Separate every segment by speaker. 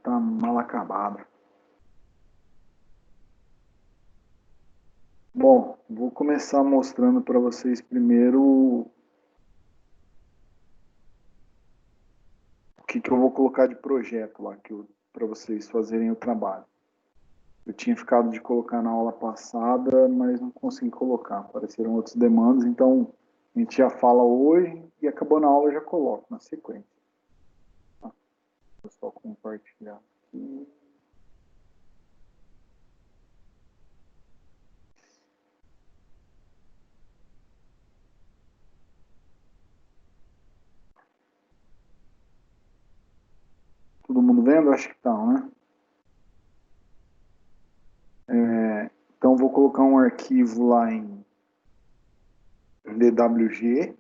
Speaker 1: tá mal acabada. Bom, vou começar mostrando para vocês primeiro o que eu vou colocar de projeto lá para vocês fazerem o trabalho. Eu tinha ficado de colocar na aula passada, mas não consegui colocar. Apareceram outras demandas, então a gente já fala hoje e acabou na aula eu já coloco na sequência. Tá? Vou só compartilhar aqui. Todo mundo vendo? Acho que tá, né? Então vou colocar um arquivo lá em DWG,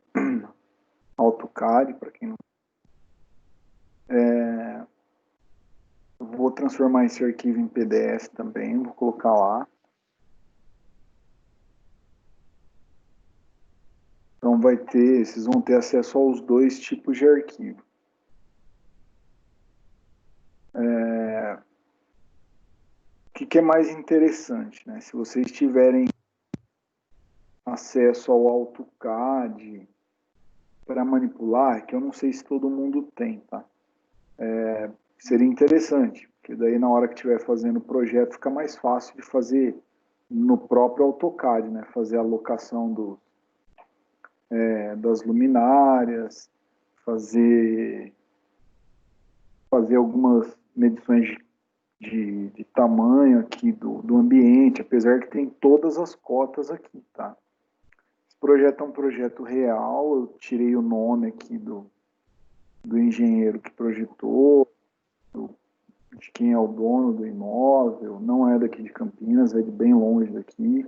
Speaker 1: AutoCAD, para quem não... Vou transformar esse arquivo em PDF também, vou colocar lá. Então vocês vão ter acesso aos dois tipos de arquivo. O que é mais interessante, né? Se vocês tiverem acesso ao AutoCAD para manipular, que eu não sei se todo mundo tem, tá? Seria interessante, porque daí na hora que estiver fazendo o projeto fica mais fácil de fazer no próprio AutoCAD, né? Fazer a alocação das luminárias, fazer algumas medições de tamanho aqui do ambiente, apesar que tem todas as cotas aqui, tá? Esse projeto é um projeto real, eu tirei o nome aqui do engenheiro que projetou, de quem é o dono do imóvel, não é daqui de Campinas, é de bem longe daqui.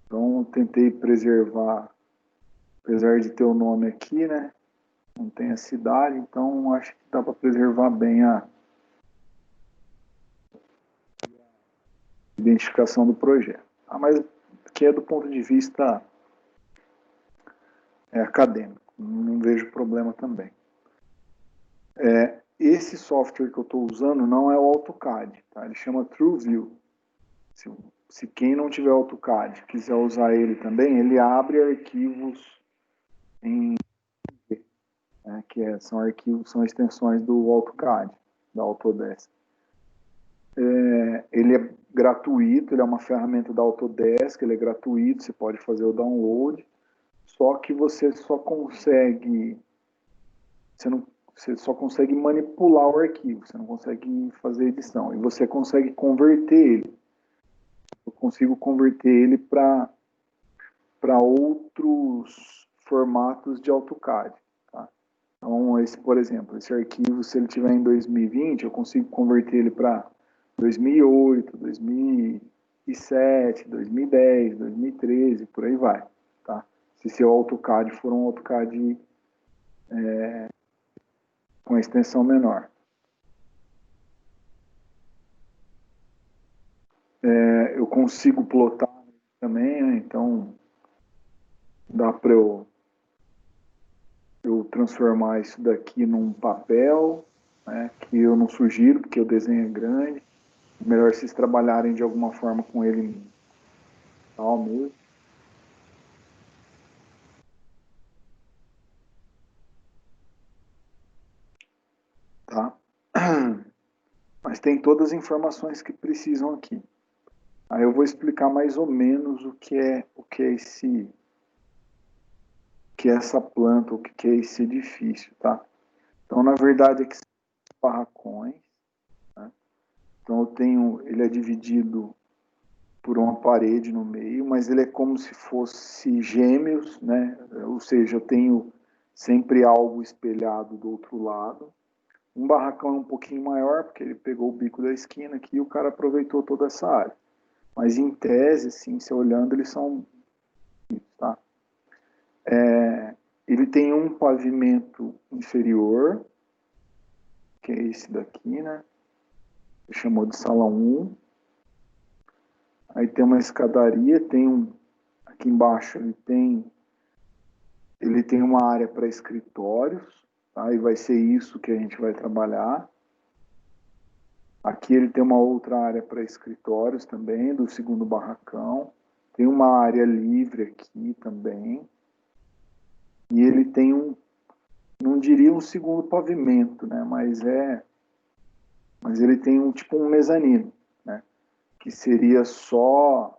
Speaker 1: Então, tentei preservar, apesar de ter o nome aqui, né? Não tem a cidade, então acho que dá para preservar bem a identificação do projeto. Mas que é do ponto de vista acadêmico, não vejo problema também. Esse software que eu estou usando não é o AutoCAD, tá? Ele chama TrueView. Se quem não tiver AutoCAD quiser usar ele também, ele abre arquivos em são arquivos, são extensões do AutoCAD, da Autodesk. Ele é gratuito, ele é uma ferramenta da Autodesk, ele é gratuito, você pode fazer o download, só que você só consegue manipular o arquivo, você não consegue fazer edição, e você consegue converter ele. Eu consigo converter ele para outros formatos de AutoCAD. Tá? Então, por exemplo, esse arquivo, se ele tiver em 2020, eu consigo converter ele para 2008, 2007, 2010, 2013, por aí vai. Tá? Se seu AutoCAD for um AutoCAD com extensão menor. Eu consigo plotar também, né? Então dá para eu transformar isso daqui num papel, né? Que eu não sugiro, porque o desenho é grande. Melhor vocês trabalharem de alguma forma com ele tal mesmo. Tá? Mas tem todas as informações que precisam aqui. Aí eu vou explicar mais ou menos o que é essa planta, o que é esse edifício, tá? Então, na verdade, aqui são barracões. Né? Então, ele é dividido por uma parede no meio, mas ele é como se fosse gêmeos, né? Ou seja, eu tenho sempre algo espelhado do outro lado. Um barracão é um pouquinho maior, porque ele pegou o bico da esquina aqui e o cara aproveitou toda essa área. Mas em tese, assim, se olhando, eles são... Tá? Ele tem um pavimento inferior, que é esse daqui, né? Ele chamou de sala 1. Aí tem uma escadaria, aqui embaixo ele tem uma área para escritórios, tá? E vai ser isso que a gente vai trabalhar. Aqui ele tem uma outra área para escritórios também, do segundo barracão. Tem uma área livre aqui também. E ele tem não diria um segundo pavimento, né? Mas ele tem tipo um mezanino, né? Que seria só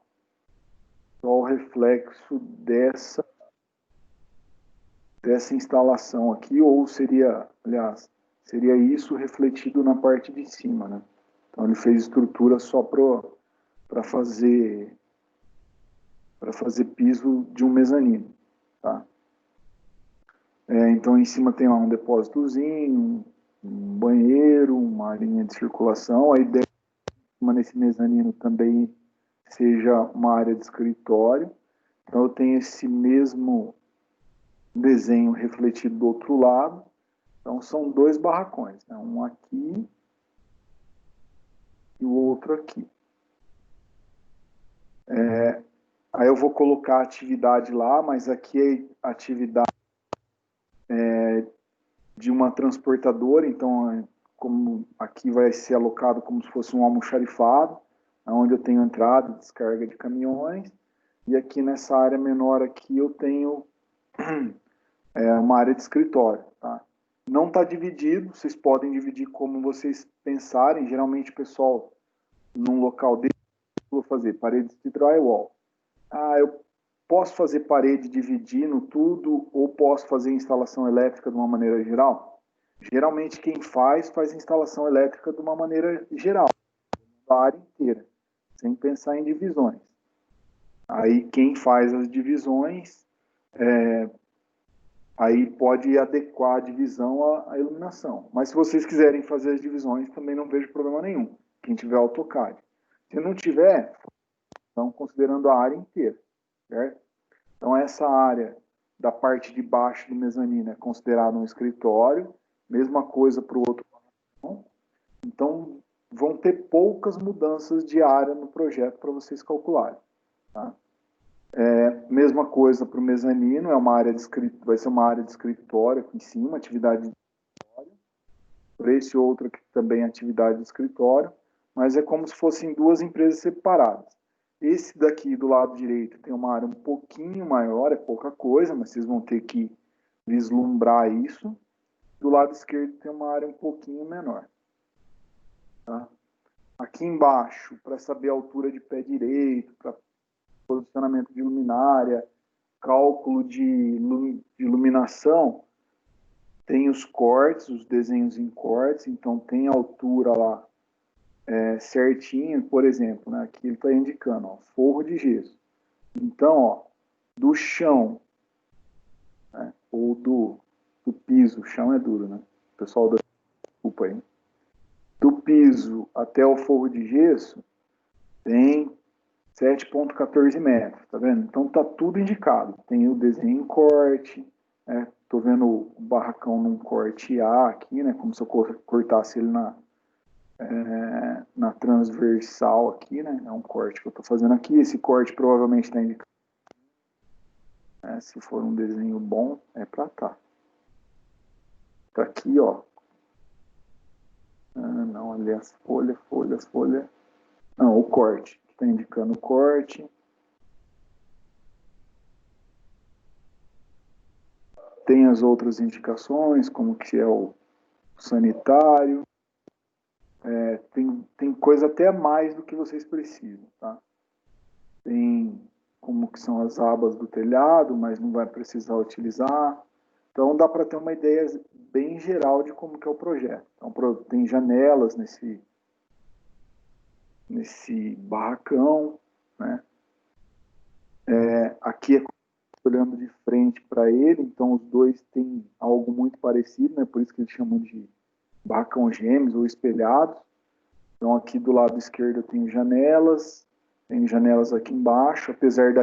Speaker 1: o reflexo dessa instalação aqui, ou seria, aliás, seria isso refletido na parte de cima, né? Então ele fez estrutura só para fazer piso de um mezanino, tá? Então em cima tem lá um depósitozinho, um banheiro, uma linha de circulação. A ideia nesse mezanino também seja uma área de escritório. Então eu tenho esse mesmo desenho refletido do outro lado. Então são dois barracões, né? Um aqui e o outro aqui. Aí eu vou colocar a atividade lá, mas aqui é a atividade de uma transportadora, então como aqui vai ser alocado como se fosse um almoxarifado, onde eu tenho entrada e descarga de caminhões, e aqui nessa área menor aqui eu tenho uma área de escritório, tá? Não está dividido, vocês podem dividir como vocês pensarem. Geralmente o pessoal, num local desse, vou fazer paredes de drywall. Eu posso fazer parede dividindo tudo, ou posso fazer instalação elétrica de uma maneira geral? Geralmente quem faz instalação elétrica de uma maneira geral, da área inteira, sem pensar em divisões. Aí quem faz as divisões, aí pode adequar a divisão à iluminação. Mas se vocês quiserem fazer as divisões, também não vejo problema nenhum, quem tiver AutoCAD. Se não tiver, estão considerando a área inteira, certo? Então essa área da parte de baixo do mezanino é considerada um escritório, mesma coisa para o outro lado. Então vão ter poucas mudanças de área no projeto para vocês calcularem, tá? Mesma coisa para o mezanino, vai ser uma área de escritório aqui em cima, atividade de escritório. Para esse outro aqui também atividade de escritório, mas é como se fossem duas empresas separadas. Esse daqui do lado direito tem uma área um pouquinho maior, é pouca coisa, mas vocês vão ter que vislumbrar isso. Do lado esquerdo tem uma área um pouquinho menor, tá? Aqui embaixo, para saber a altura de pé direito, para posicionamento de luminária, cálculo de iluminação, tem os cortes, os desenhos em cortes, então tem a altura lá certinho. Por exemplo, né, aqui ele está indicando, ó, forro de gesso. Então, ó, do chão, né, ou do piso, o chão é duro, né? O pessoal desculpa aí. Do piso até o forro de gesso tem 7,14 metros, tá vendo? Então tá tudo indicado. Tem o desenho em corte, né? Tô vendo o barracão num corte A aqui, né? Como se eu cortasse ele na transversal aqui, né? É um corte que eu tô fazendo aqui. Esse corte provavelmente está indicado. Se for um desenho bom, é pra tá. Tá aqui, ó. Não, ali as folhas. Não, o corte. Está indicando o corte. Tem as outras indicações, como que é o sanitário. Tem coisa até mais do que vocês precisam, tá? Tem como que são as abas do telhado, mas não vai precisar utilizar. Então dá para ter uma ideia bem geral de como que é o projeto. Então tem janelas nesse barracão, né? Aqui é olhando de frente para ele, então os dois têm algo muito parecido, né? Por isso que eles chamam de barracão gêmeos ou espelhados. Então aqui do lado esquerdo eu tenho janelas, tem janelas aqui embaixo, apesar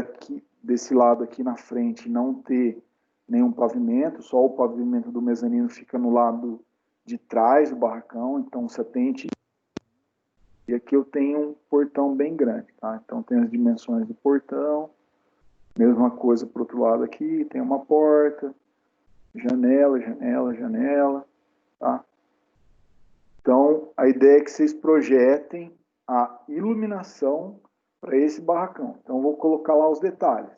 Speaker 1: desse lado aqui na frente não ter nenhum pavimento, só o pavimento do mezanino fica no lado de trás do barracão, então você atente. E aqui eu tenho um portão bem grande, tá? Então tem as dimensões do portão, mesma coisa para o outro lado aqui, tem uma porta. janela, janela, janela, tá? Então, a ideia é que vocês projetem a iluminação para esse barracão. Então, eu vou colocar lá os detalhes.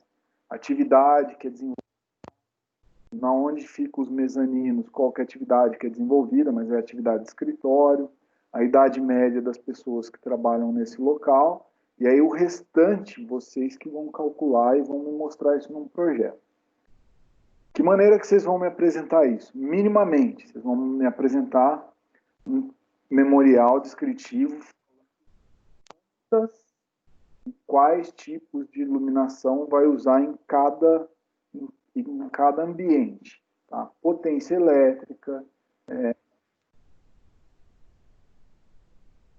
Speaker 1: Atividade que é desenvolvida, na onde ficam os mezaninos, qual que é a atividade que é desenvolvida, mas é atividade de escritório, a idade média das pessoas que trabalham nesse local, e aí o restante, vocês que vão calcular e vão me mostrar isso num projeto. Que maneira que vocês vão me apresentar isso? Minimamente, vocês vão me apresentar um memorial descritivo quais tipos de iluminação vai usar em cada ambiente. Tá? Potência elétrica,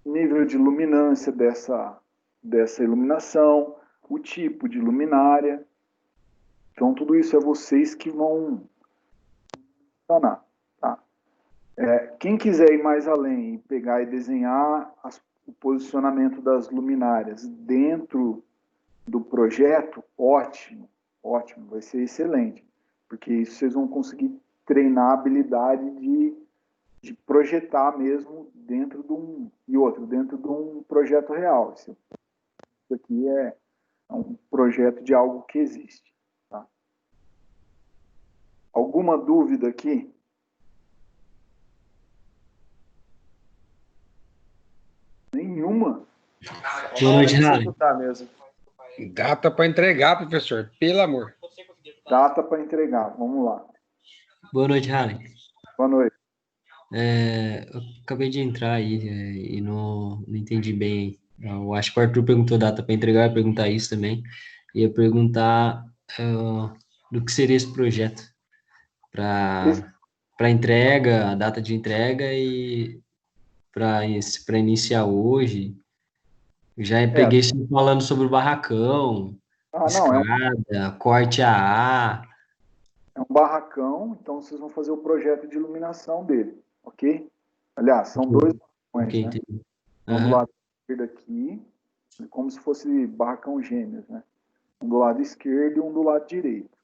Speaker 1: nível de luminância dessa iluminação, o tipo de luminária. Então, tudo isso é vocês que vão funcionar. Tá? Quem quiser ir mais além e pegar e desenhar o posicionamento das luminárias dentro do projeto, ótimo, ótimo, vai ser excelente, porque isso vocês vão conseguir treinar a habilidade de projetar mesmo dentro dentro de um projeto real. Isso aqui é um projeto de algo que existe. Tá? Alguma dúvida aqui? Nenhuma?
Speaker 2: Boa noite, Rally.
Speaker 3: Data para entregar, professor, pelo amor.
Speaker 1: Data para entregar, vamos lá.
Speaker 2: Boa noite, Rally.
Speaker 1: Boa noite.
Speaker 2: Eu acabei de entrar aí e não entendi bem. Eu acho que o Arthur perguntou data para entregar, eu ia perguntar isso também. Ia perguntar do que seria esse projeto para entrega, a data de entrega e para iniciar hoje. Já peguei isso falando sobre o barracão, escada, corte AA.
Speaker 1: É um barracão, então vocês vão fazer o projeto de iluminação dele, ok? Aliás, são dois barracões, né? Um do lado esquerdo aqui, como se fosse barracão gêmeos, né? Um do lado esquerdo e um do lado direito.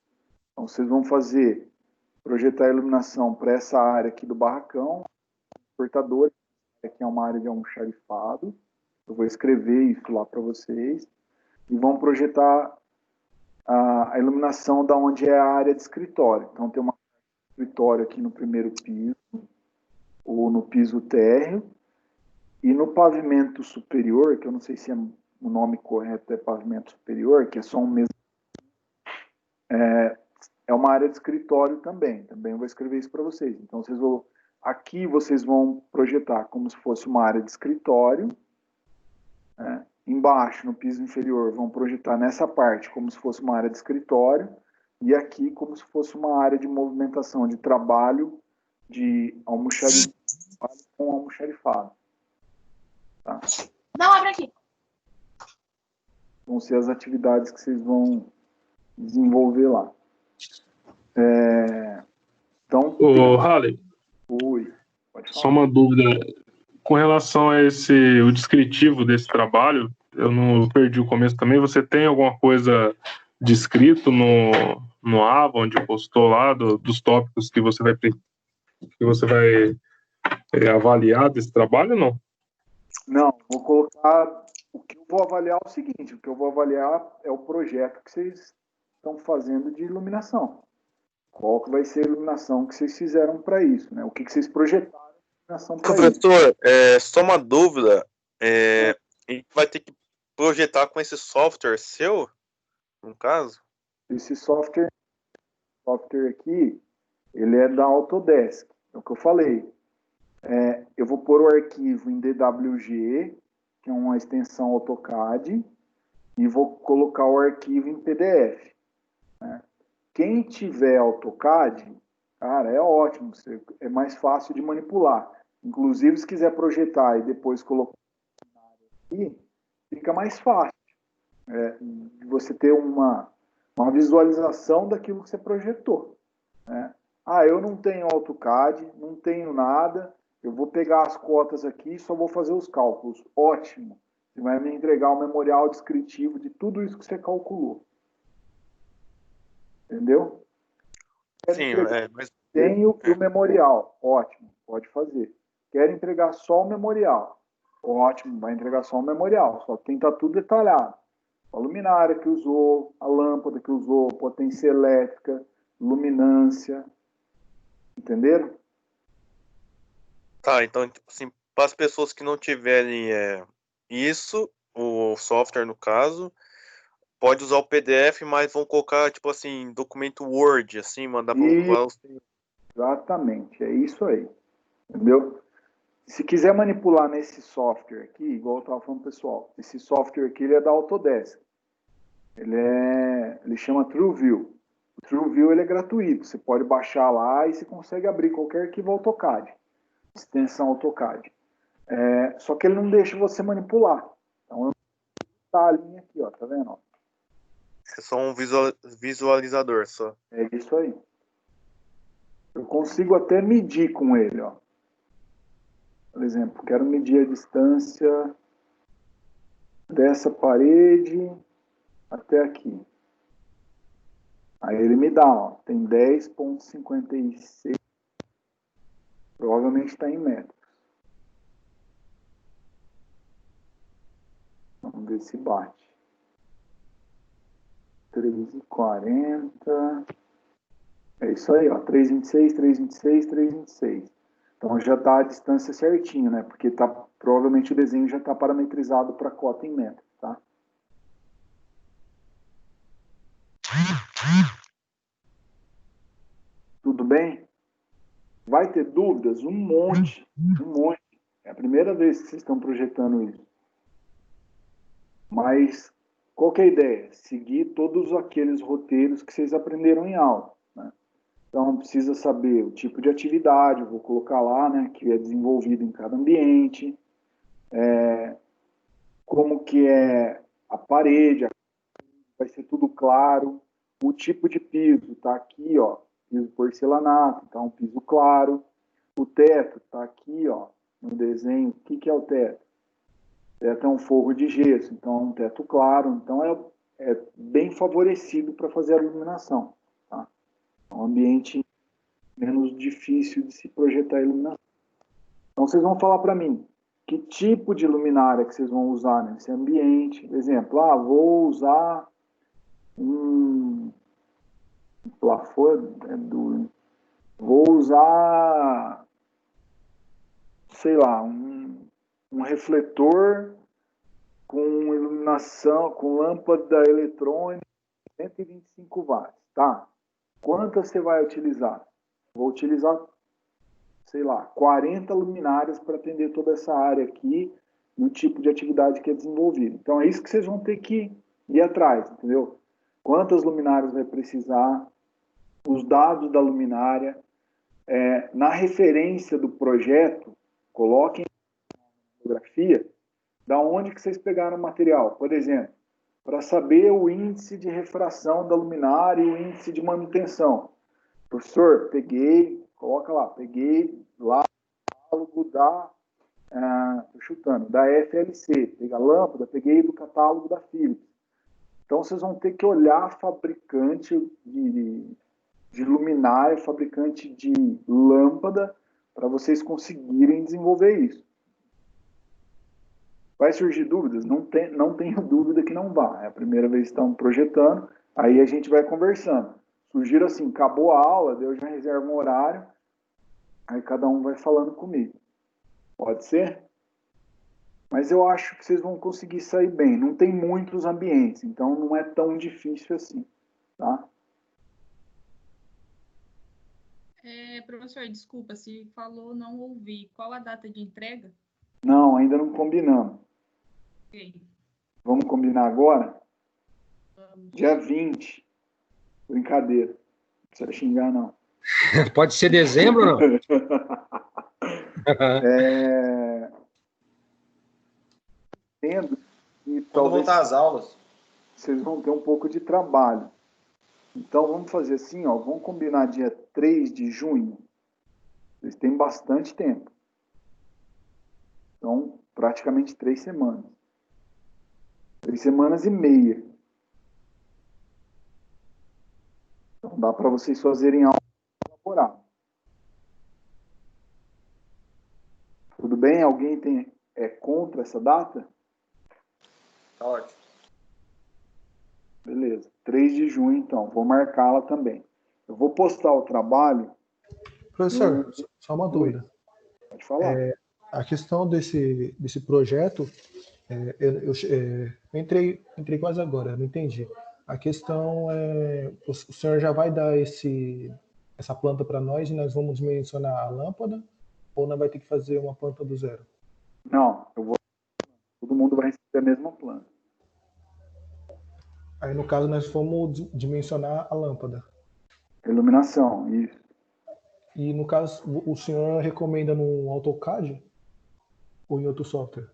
Speaker 1: Então vocês vão projetar a iluminação para essa área aqui do barracão, portador, aqui é uma área de almoxarifado. Eu vou escrever isso lá para vocês. E vão projetar a iluminação da onde é a área de escritório. Então tem uma escritório aqui no primeiro piso, ou no piso térreo, e no pavimento superior, que eu não sei se o nome correto é pavimento superior, que é só um mesmo, é uma área de escritório também. Também vou escrever isso para vocês. Então aqui vocês vão projetar como se fosse uma área de escritório, né? Embaixo, no piso inferior, vão projetar nessa parte como se fosse uma área de escritório, e aqui como se fosse uma área de movimentação de trabalho de almoxarifado com almoxarifado. Tá?
Speaker 4: Não, abre aqui.
Speaker 1: Vão ser as atividades que vocês vão desenvolver lá. Então,
Speaker 5: Ô, Halley,
Speaker 1: Oi, pode falar.
Speaker 5: só uma dúvida. Com relação a o descritivo desse trabalho, eu não perdi o começo também. Você tem alguma coisa descrito no Avon, onde postou lá, dos tópicos que você vai avaliar desse trabalho ou não?
Speaker 1: Não, vou colocar. O que eu vou avaliar é o seguinte: o que eu vou avaliar é o projeto que vocês estão fazendo de iluminação. Qual que vai ser a iluminação que vocês fizeram para isso, né? O que vocês projetaram de iluminação para isso.
Speaker 6: Professor, só uma dúvida. A gente vai ter que projetar com esse software seu, no caso?
Speaker 1: Esse software aqui, ele é da Autodesk. É o que eu falei. Eu vou pôr o arquivo em DWG, que é uma extensão AutoCAD, e vou colocar o arquivo em PDF. Né? Quem tiver AutoCAD, cara, é ótimo, é mais fácil de manipular. Inclusive, se quiser projetar e depois colocar aqui, fica mais fácil. Você ter uma visualização daquilo que você projetou. Né? Eu não tenho AutoCAD, não tenho nada, eu vou pegar as cotas aqui e só vou fazer os cálculos. Ótimo. Você vai me entregar o memorial descritivo de tudo isso que você calculou. Entendeu?
Speaker 6: Sim, mas
Speaker 1: Tem o memorial, ótimo, pode fazer. Quer entregar só o memorial, ótimo, vai entregar só o memorial, só que tem que estar tudo detalhado. A luminária que usou, a lâmpada que usou, potência elétrica, luminância, entenderam?
Speaker 6: Tá, então, tipo assim, para as pessoas que não tiverem isso, o software no caso, pode usar o PDF, mas vão colocar, tipo assim, documento Word, assim, mandar para os...
Speaker 1: Exatamente, é isso aí, entendeu? Se quiser manipular nesse software aqui, igual eu estava falando pessoal, esse software aqui ele é da Autodesk. Ele chama TrueView. O TrueView ele é gratuito, você pode baixar lá e você consegue abrir qualquer arquivo AutoCAD, extensão AutoCAD. Só que ele não deixa você manipular. Então, tá a linha aqui, ó, tá vendo?
Speaker 6: É só um visualizador, só.
Speaker 1: É isso aí. Eu consigo até medir com ele, ó. Por exemplo, quero medir a distância dessa parede até aqui. Aí ele me dá, ó, tem 10,56. Provavelmente está em metros. Vamos ver se bate. 3,40. É isso aí, ó. 3,26, 3,26, 3,26. Então já está a distância certinho, né? Porque provavelmente o desenho já está parametrizado para cota em metros, tá? Tudo bem? Vai ter dúvidas? Um monte, um monte. É a primeira vez que vocês estão projetando isso. Mas qual que é a ideia? Seguir todos aqueles roteiros que vocês aprenderam em aula, né? Então precisa saber o tipo de atividade, eu vou colocar lá, né, que é desenvolvido em cada ambiente, como que é a parede, vai ser tudo claro, o tipo de piso está aqui, ó, piso porcelanato, tá um piso claro, o teto está aqui, ó, no desenho, o que é o teto? O teto é um forro de gesso, então é um teto claro, então é bem favorecido para fazer a iluminação, tá? É um ambiente menos difícil de se projetar a iluminação. Então vocês vão falar para mim, que tipo de luminária que vocês vão usar nesse ambiente? Exemplo, vou usar um plafond, vou usar, sei lá, um refletor com iluminação, com lâmpada eletrônica, 125 watts, tá? Quantas você vai utilizar? Vou utilizar, sei lá, 40 luminárias para atender toda essa área aqui e o tipo de atividade que é desenvolvido. Então é isso que vocês vão ter que ir atrás, entendeu? Quantas luminárias vai precisar, os dados da luminária, na referência do projeto, coloquem a fotografia da onde que vocês pegaram o material. Por exemplo, para saber o índice de refração da luminária e o índice de manutenção. Professor, coloca lá, peguei lá o catálogo tô chutando, da FLC, peguei a lâmpada, peguei do catálogo da Philips. Então vocês vão ter que olhar fabricante de luminária, fabricante de lâmpada, para vocês conseguirem desenvolver isso. Vai surgir dúvidas? Não tenho dúvida que não vai. É a primeira vez que estão projetando, aí a gente vai conversando. Surgiram assim, acabou a aula, eu já reservo um horário, aí cada um vai falando comigo. Pode ser? Mas eu acho que vocês vão conseguir sair bem. Não tem muitos ambientes, então não é tão difícil assim, tá?
Speaker 4: Professor, desculpa, se falou, não ouvi. Qual a data de entrega?
Speaker 1: Não, ainda não combinamos.
Speaker 4: Ok.
Speaker 1: Vamos combinar agora?
Speaker 4: Vamos.
Speaker 1: Dia 20. Brincadeira. Não precisa xingar, não.
Speaker 3: Pode ser dezembro ou não?
Speaker 1: Entendo que
Speaker 7: Quando
Speaker 1: talvez
Speaker 7: voltar às aulas.
Speaker 1: vocês vão ter um pouco de trabalho. Então vamos fazer assim, ó, vamos combinar dia 3 de junho. Vocês têm bastante tempo. Então, praticamente 3 semanas. 3 semanas e meia. Então dá para vocês fazerem algo elaborado. bem? Alguém é contra essa data?
Speaker 6: Tá ótimo.
Speaker 1: Beleza. 3 de junho, então. Vou marcá-la também. Eu vou postar o trabalho.
Speaker 7: Professor, só uma dúvida.
Speaker 1: Pode falar.
Speaker 7: A questão desse projeto, eu entrei quase agora, não entendi. A questão é, o senhor já vai dar essa planta para nós e nós vamos dimensionar a lâmpada ou nós vai ter que fazer uma planta do zero?
Speaker 1: Não, todo mundo vai receber a mesma planta.
Speaker 7: Aí no caso nós vamos dimensionar a lâmpada.
Speaker 1: Iluminação, isso.
Speaker 7: E no caso o senhor recomenda no AutoCAD ou em outro software?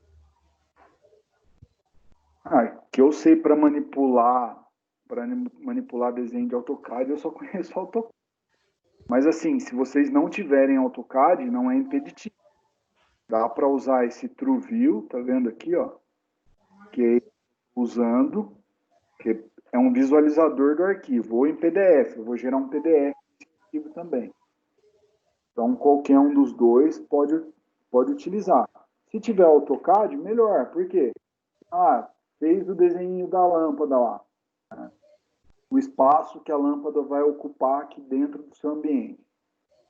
Speaker 1: Que eu sei para manipular desenho de AutoCAD, eu só conheço AutoCAD. Mas assim, se vocês não tiverem AutoCAD, não é impeditivo. Dá para usar esse TrueView, tá vendo aqui, ó? Que é usando, que é um visualizador do arquivo, ou em PDF. Eu vou gerar um PDF nesse arquivo também. Então, qualquer um dos dois pode utilizar. Se tiver AutoCAD, melhor. Por quê? Fez o desenho da lâmpada lá. Né? O espaço que a lâmpada vai ocupar aqui dentro do seu ambiente.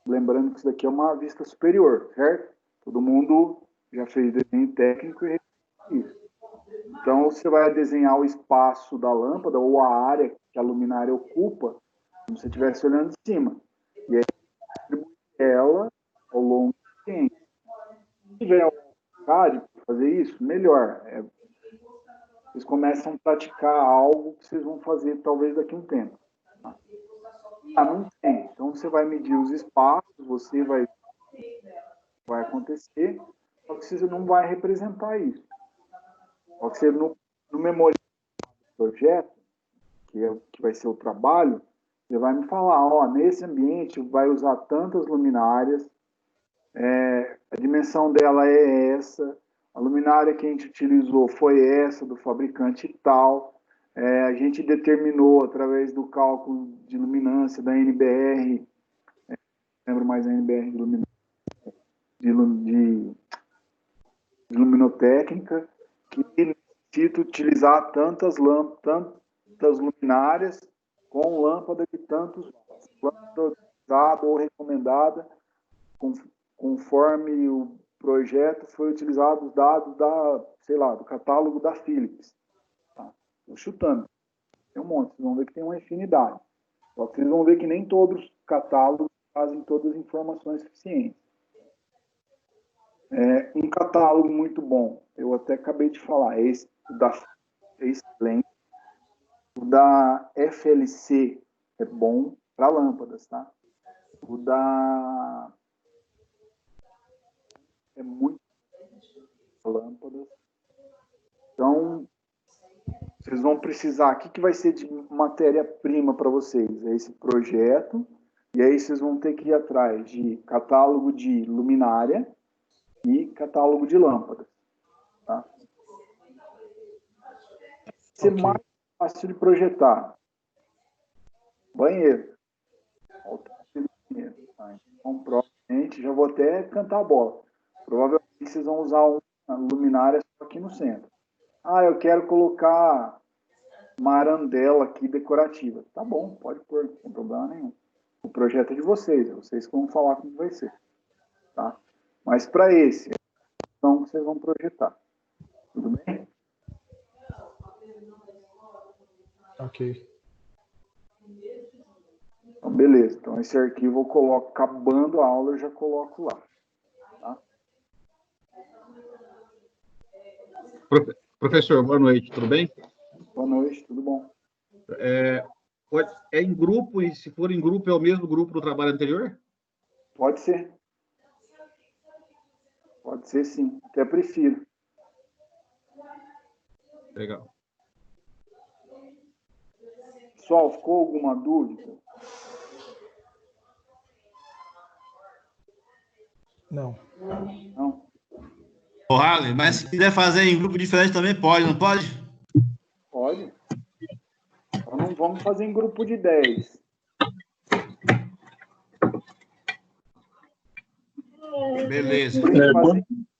Speaker 1: Lembrando que isso daqui é uma vista superior, certo? Todo mundo já fez desenho técnico e isso. Então, você vai desenhar o espaço da lâmpada ou a área que a luminária ocupa, como se você estivesse olhando de cima. E aí, distribui ela ao longo do tempo. Se tiver vontade de fazer isso, melhor. Vocês começam a praticar algo que vocês vão fazer talvez daqui a um tempo. Não tem. Então, você vai medir os espaços, você vai acontecer, só que você não vai representar isso. Só que você, no memorial do projeto, que vai ser o trabalho, você vai me falar, nesse ambiente vai usar tantas luminárias, a dimensão dela é essa, a luminária que a gente utilizou foi essa, do fabricante tal, a gente determinou através do cálculo de luminância da NBR, não lembro mais a NBR de luminância, de luminotécnica, que necessita utilizar tantas luminárias com lâmpada de tantos lâmpada usada ou recomendada, conforme o projeto foi utilizado os dados do catálogo da Philips. Tá? Estou chutando. Tem um monte, vocês vão ver que tem uma infinidade. Só que vocês vão ver que nem todos os catálogos trazem todas as informações suficientes. Um catálogo muito bom, eu até acabei de falar, esse é excelente. O da FLC é bom para lâmpadas, tá? O da é muito para lâmpadas. Então, vocês vão precisar, o que vai ser de matéria-prima para vocês? É esse projeto, e aí vocês vão ter que ir atrás de catálogo de luminária e catálogo de lâmpadas. Tá? Ser mais fácil de projetar. Banheiro. Tá? Então, provavelmente, já vou até cantar a bola. Provavelmente vocês vão usar uma luminária só aqui no centro. Eu quero colocar uma arandela aqui decorativa. Tá bom, pode pôr, não tem problema nenhum. O projeto é de vocês que vão falar como vai ser. Tá? Mas para esse, então vocês vão projetar. Tudo bem?
Speaker 7: Ok.
Speaker 1: Então, beleza. Então, esse arquivo eu coloco, acabando a aula, eu já coloco lá. Tá?
Speaker 3: Professor, boa noite, tudo bem?
Speaker 1: Boa noite, tudo bom?
Speaker 3: É em grupo, e se for em grupo, é o mesmo grupo do trabalho anterior?
Speaker 1: Pode ser. Pode ser, sim. Até prefiro.
Speaker 3: Legal.
Speaker 1: Pessoal, ficou alguma dúvida?
Speaker 7: Não.
Speaker 1: Não?
Speaker 8: Ô, Harley, mas se quiser fazer em grupo diferente também pode, não pode?
Speaker 1: Pode. Então não vamos fazer em grupo de 10.
Speaker 8: Beleza.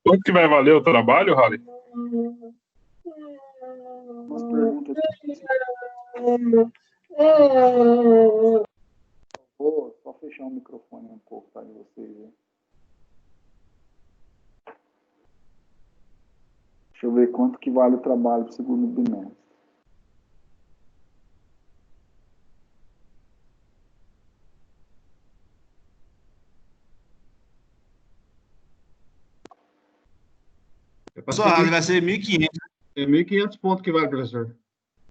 Speaker 5: Quanto que vai valer o trabalho, Rally?
Speaker 1: Umas perguntas. Vou só fechar o microfone um pouco, tá, de vocês, né? Deixa eu ver quanto que vale o trabalho para o segundo bimestre.
Speaker 8: Professor Rally, vai ser 1.500.
Speaker 3: É 1.500 pontos que vale, professor.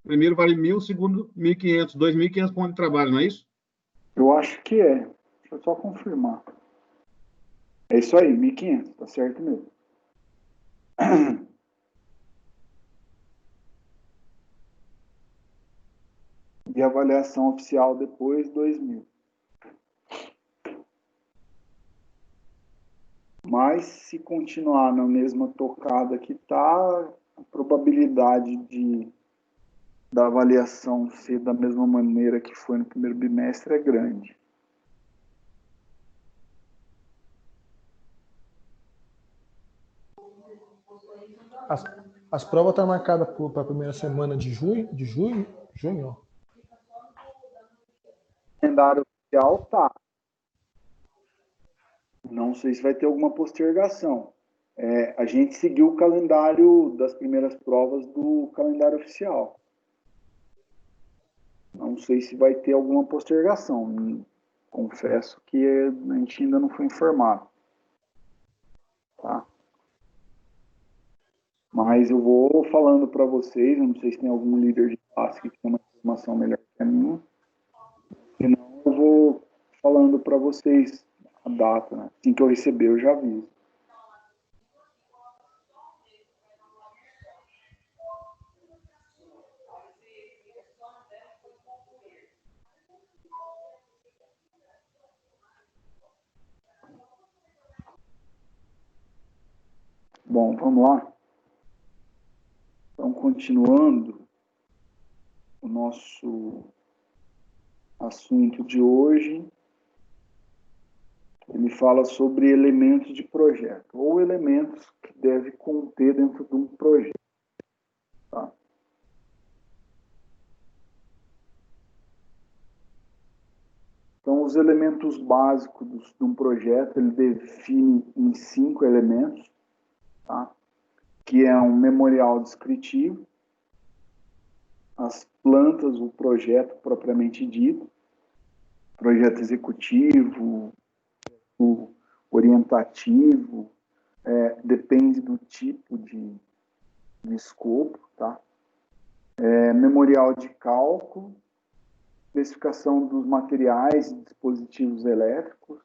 Speaker 3: Primeiro vale 1.000, segundo 1.500, 2.500 pontos de trabalho, não é isso?
Speaker 1: Eu acho que é. Deixa eu só confirmar. É isso aí, 1.500, tá certo mesmo. E avaliação oficial depois, 2.000. Mas se continuar na mesma tocada que está, a probabilidade da avaliação ser da mesma maneira que foi no primeiro bimestre é grande.
Speaker 7: As provas estão marcadas para a primeira semana de junho.
Speaker 1: O calendário oficial tá. Não sei se vai ter alguma postergação. A gente seguiu o calendário das primeiras provas do calendário oficial. Não sei se vai ter alguma postergação. Confesso que a gente ainda não foi informado. Tá? Mas eu vou falando para vocês, eu não sei se tem algum líder de classe que tem uma informação melhor que a minha. Senão eu vou falando para vocês a data, né? Assim que eu receber, eu já aviso. Bom, vamos lá. Então, continuando o nosso assunto de hoje, ele fala sobre elementos de projeto, ou elementos que deve conter dentro de um projeto. Tá? Então, os elementos básicos de um projeto, ele define em 5 elementos, tá? Que é um memorial descritivo, as plantas, o projeto propriamente dito, projeto executivo, o orientativo, depende do tipo de escopo, tá? Memorial de cálculo, especificação dos materiais e dispositivos elétricos,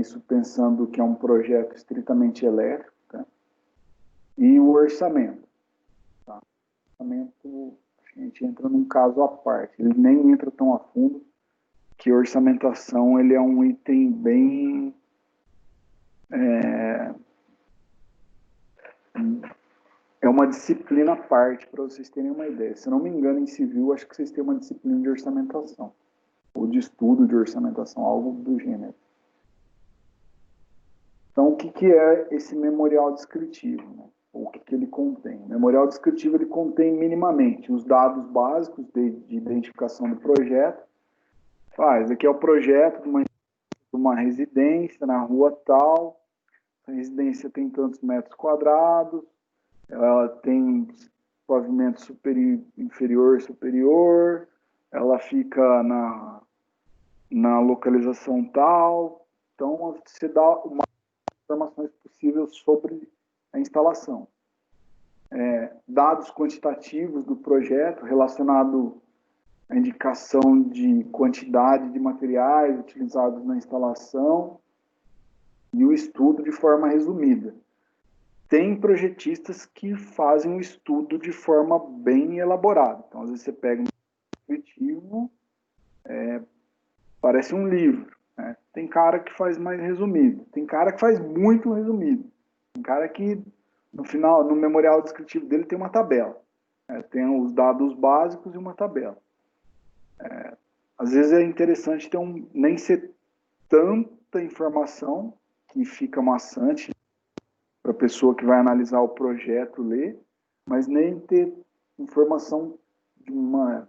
Speaker 1: isso pensando que é um projeto estritamente elétrico, tá? E o orçamento. Tá? O orçamento, a gente entra num caso à parte, ele nem entra tão a fundo, que orçamentação ele é um item bem é uma disciplina à parte, para vocês terem uma ideia. Se não me engano, em civil, acho que vocês têm uma disciplina de orçamentação, ou de estudo de orçamentação, algo do gênero. Então, o que é esse memorial descritivo? Né? O que ele contém? O memorial descritivo ele contém minimamente os dados básicos de identificação do projeto. Esse aqui é o projeto de uma residência na rua tal, a residência tem tantos metros quadrados, ela tem pavimento inferior, superior, ela fica na localização tal. Então, você dá o máximo de informações possíveis sobre a instalação. Dados quantitativos do projeto relacionado à indicação de quantidade de materiais utilizados na instalação e o estudo de forma resumida. Tem projetistas que fazem o estudo de forma bem elaborada. Então, às vezes você pega um descritivo, parece um livro. Né? Tem cara que faz mais resumido. Tem cara que faz muito resumido. Tem cara que, no final, no memorial descritivo dele, tem uma tabela. Tem os dados básicos e uma tabela. Às vezes é interessante ter nem ser tanta informação que fica maçante, para a pessoa que vai analisar o projeto ler, mas nem ter informação de uma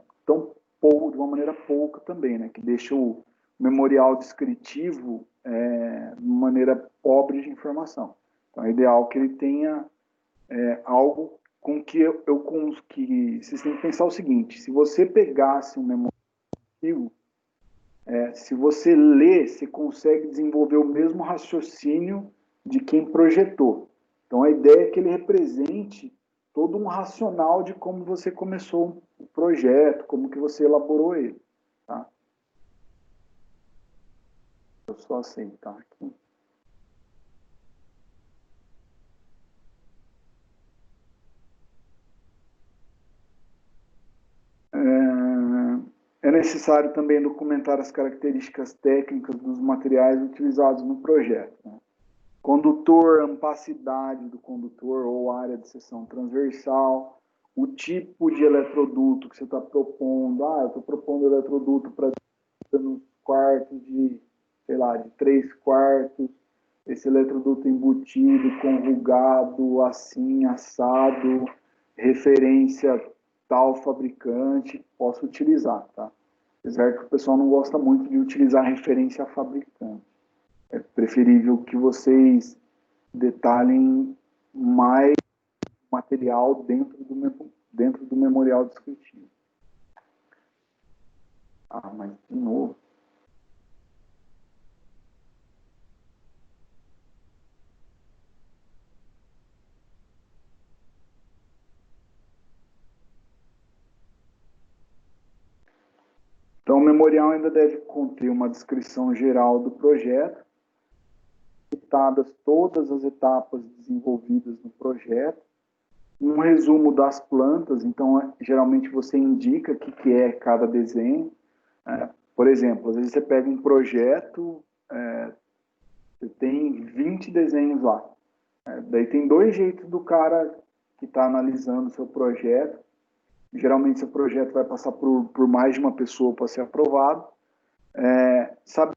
Speaker 1: maneira pouca também, né? Que deixa o memorial descritivo de uma maneira pobre de informação. Então, é ideal que ele tenha algo com que vocês têm que pensar o seguinte: se você pegasse um memorial, se você lê, você consegue desenvolver o mesmo raciocínio de quem projetou. Então, a ideia é que ele represente todo um racional de como você começou o projeto, como que você elaborou ele. Tá? Eu só aceitar aqui. É necessário também documentar as características técnicas dos materiais utilizados no projeto. Né? Condutor, ampacidade do condutor ou área de seção transversal, o tipo de eletroduto que você está propondo. Eu estou propondo eletroduto para nos quartos de, sei lá, de 3 quartos, esse eletroduto embutido, conjugado, assim, assado, referência tal fabricante, posso utilizar, tá? Apesar que o pessoal não gosta muito de utilizar referência a fabricante. É preferível que vocês detalhem mais material dentro do memorial descritivo. Mas de novo. Então, o memorial ainda deve conter uma descrição geral do projeto, citadas todas as etapas desenvolvidas no projeto, um resumo das plantas. Então, geralmente você indica o que é cada desenho. Por exemplo, às vezes você pega um projeto, você tem 20 desenhos lá. Daí tem 2 jeitos do cara que está analisando o seu projeto. Geralmente, seu projeto vai passar por mais de uma pessoa para ser aprovado. Sabe,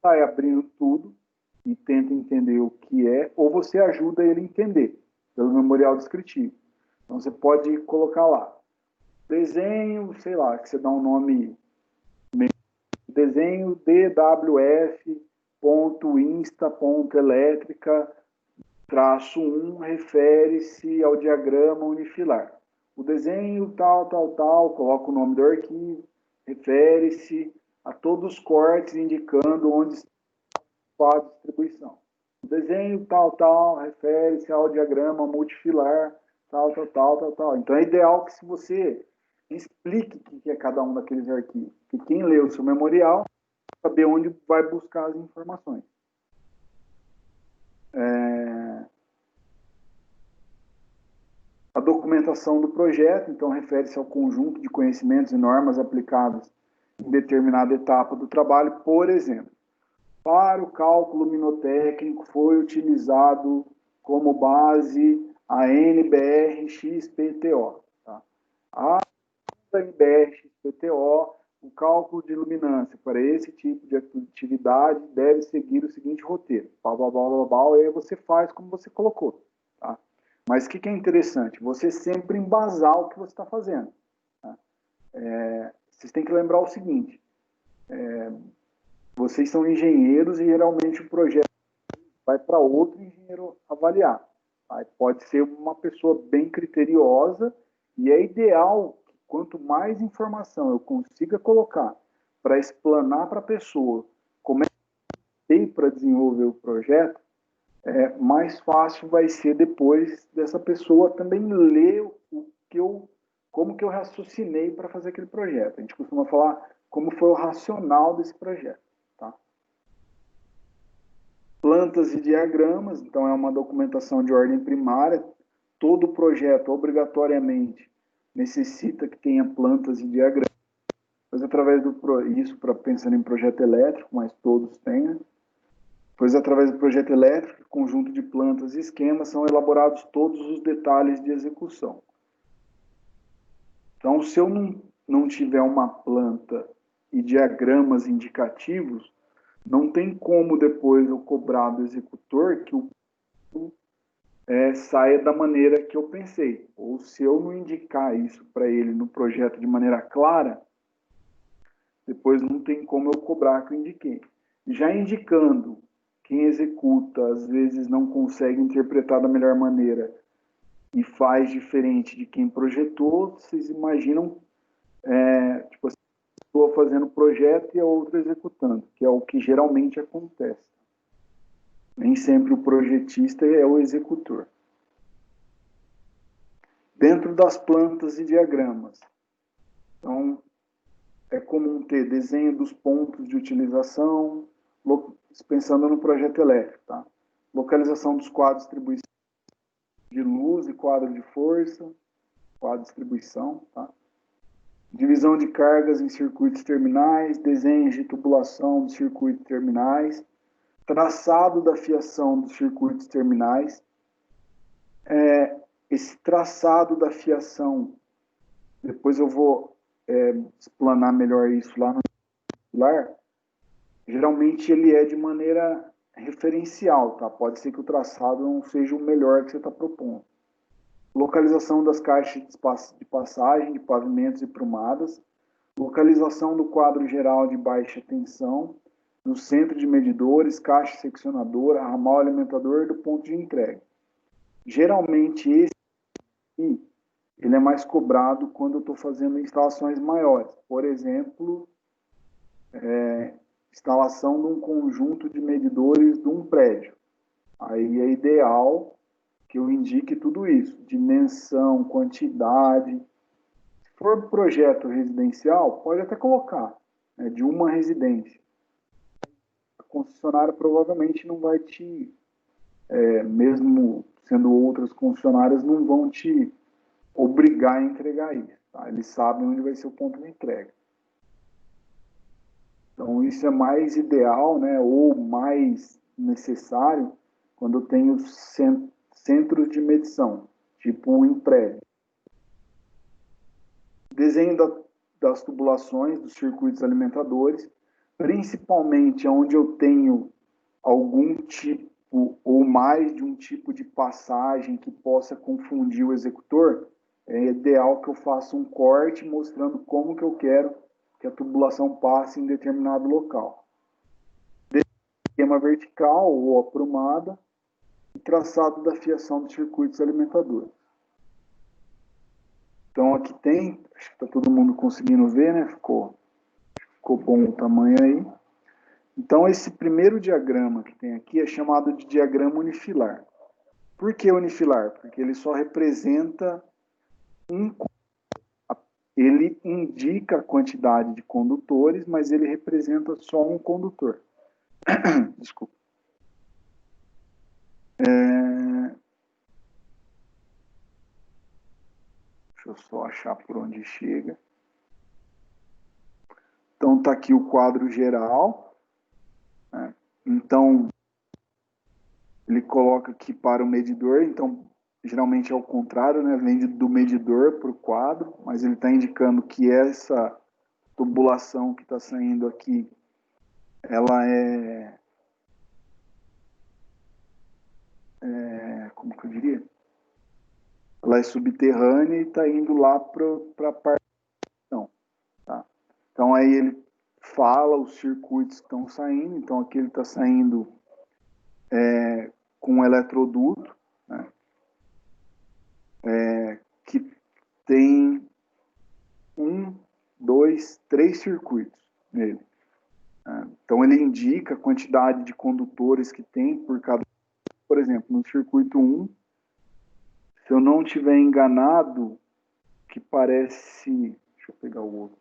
Speaker 1: sai abrindo tudo e tenta entender o que é, ou você ajuda ele a entender pelo memorial descritivo. Então, você pode colocar lá, desenho, sei lá, que você dá um nome, desenho dwf.insta.elétrica-1 refere-se ao diagrama unifilar. O desenho tal, coloca o nome do arquivo, refere-se a todos os cortes indicando onde está a distribuição. O desenho tal, refere-se ao diagrama multifilar, tal. Então é ideal que se você explique o que é cada um daqueles arquivos, que quem lê o seu memorial saber onde vai buscar as informações. A documentação do projeto, então, refere-se ao conjunto de conhecimentos e normas aplicados em determinada etapa do trabalho. Por exemplo, para o cálculo minotécnico foi utilizado como base a NBR-XPTO. Tá? A NBR-XPTO, o cálculo de luminância para esse tipo de atividade deve seguir o seguinte roteiro. E aí você faz como você colocou. Tá? Mas o que é interessante? Você sempre embasar o que você está fazendo. Tá? Vocês têm que lembrar o seguinte. Vocês são engenheiros e geralmente o projeto vai para outro engenheiro avaliar. Tá? Pode ser uma pessoa bem criteriosa e é ideal que quanto mais informação eu consiga colocar para explanar para a pessoa como é que tem para desenvolver o projeto, mais fácil vai ser depois dessa pessoa também ler como que eu raciocinei para fazer aquele projeto. A gente costuma falar como foi o racional desse projeto. Tá? Plantas e diagramas, então é uma documentação de ordem primária. Todo projeto, obrigatoriamente, necessita que tenha plantas e diagramas. Pois através isso para pensando em projeto elétrico, mas todos têm. Pois através do projeto elétrico, conjunto de plantas e esquemas, são elaborados todos os detalhes de execução. Então, se eu não tiver uma planta e diagramas indicativos, não tem como depois eu cobrar do executor que saia da maneira que eu pensei. Ou se eu não indicar isso para ele no projeto de maneira clara, depois não tem como eu cobrar que eu indiquei. Já indicando, quem executa às vezes não consegue interpretar da melhor maneira e faz diferente de quem projetou, vocês imaginam, tipo assim, estou fazendo o projeto e a outra executando, que é o que geralmente acontece. Nem sempre o projetista é o executor. Dentro das plantas e diagramas. Então, é comum ter desenho dos pontos de utilização, pensando no projeto elétrico, tá? Localização dos quadros de distribuição de luz e quadro de força, quadro de distribuição, tá? Divisão de cargas em circuitos terminais, desenhos de tubulação dos circuitos terminais, traçado da fiação dos circuitos terminais. Esse traçado da fiação, depois eu vou explanar melhor isso lá no celular. Geralmente ele é de maneira referencial, tá? Pode ser que o traçado não seja o melhor que você está propondo. Localização das caixas de passagem, de pavimentos e prumadas, localização do quadro geral de baixa tensão, do centro de medidores, caixa seccionadora, ramal alimentador do ponto de entrega. Geralmente esse aqui, ele é mais cobrado quando eu estou fazendo instalações maiores. Por exemplo, instalação de um conjunto de medidores de um prédio. Aí é ideal que eu indique tudo isso, dimensão, quantidade. Se for projeto residencial, pode até colocar, de uma residência. A concessionária provavelmente não vai te, mesmo sendo outras concessionárias, não vão te obrigar a entregar isso. Tá? Eles sabem onde vai ser o ponto de entrega. Então, isso é mais ideal, né, ou mais necessário quando eu tenho centros de medição, tipo em prédio. Desenho das tubulações, dos circuitos alimentadores, principalmente onde eu tenho algum tipo ou mais de um tipo de passagem que possa confundir o executor, é ideal que eu faça um corte mostrando como que eu quero que a tubulação passe em determinado local. Esquema vertical ou aprumada e traçado da fiação dos circuitos alimentadores. Então aqui tem, acho que está todo mundo conseguindo ver, né? Ficou bom o tamanho aí. Então esse primeiro diagrama que tem aqui é chamado de diagrama unifilar. Por que unifilar? Porque ele só representa ele indica a quantidade de condutores, mas ele representa só um condutor. Desculpa. Deixa eu só achar por onde chega. Então, está aqui o quadro geral. Né? Então, ele coloca aqui para o medidor. Então, geralmente é o contrário, né? Vem do medidor para o quadro, mas ele está indicando que essa tubulação que está saindo aqui, ela como que eu diria? Ela é subterrânea e está indo lá para a parte. Tá? Então, aí ele fala os circuitos que estão saindo. Então, aqui ele está saindo com um eletroduto, né? Que tem 1, 2, 3 circuitos nele. Então, ele indica a quantidade de condutores que tem por cada. Por exemplo, no circuito 1, se eu não estiver enganado, que parece. Deixa eu pegar o outro.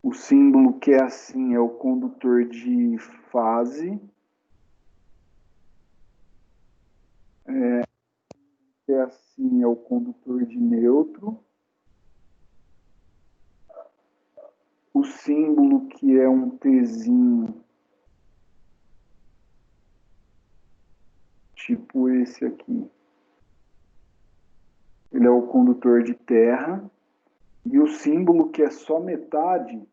Speaker 1: O símbolo que é assim é o condutor de fase. Que é assim é o condutor de neutro. O símbolo que é um Tzinho, tipo esse aqui, ele é o condutor de terra. E o símbolo que é só metade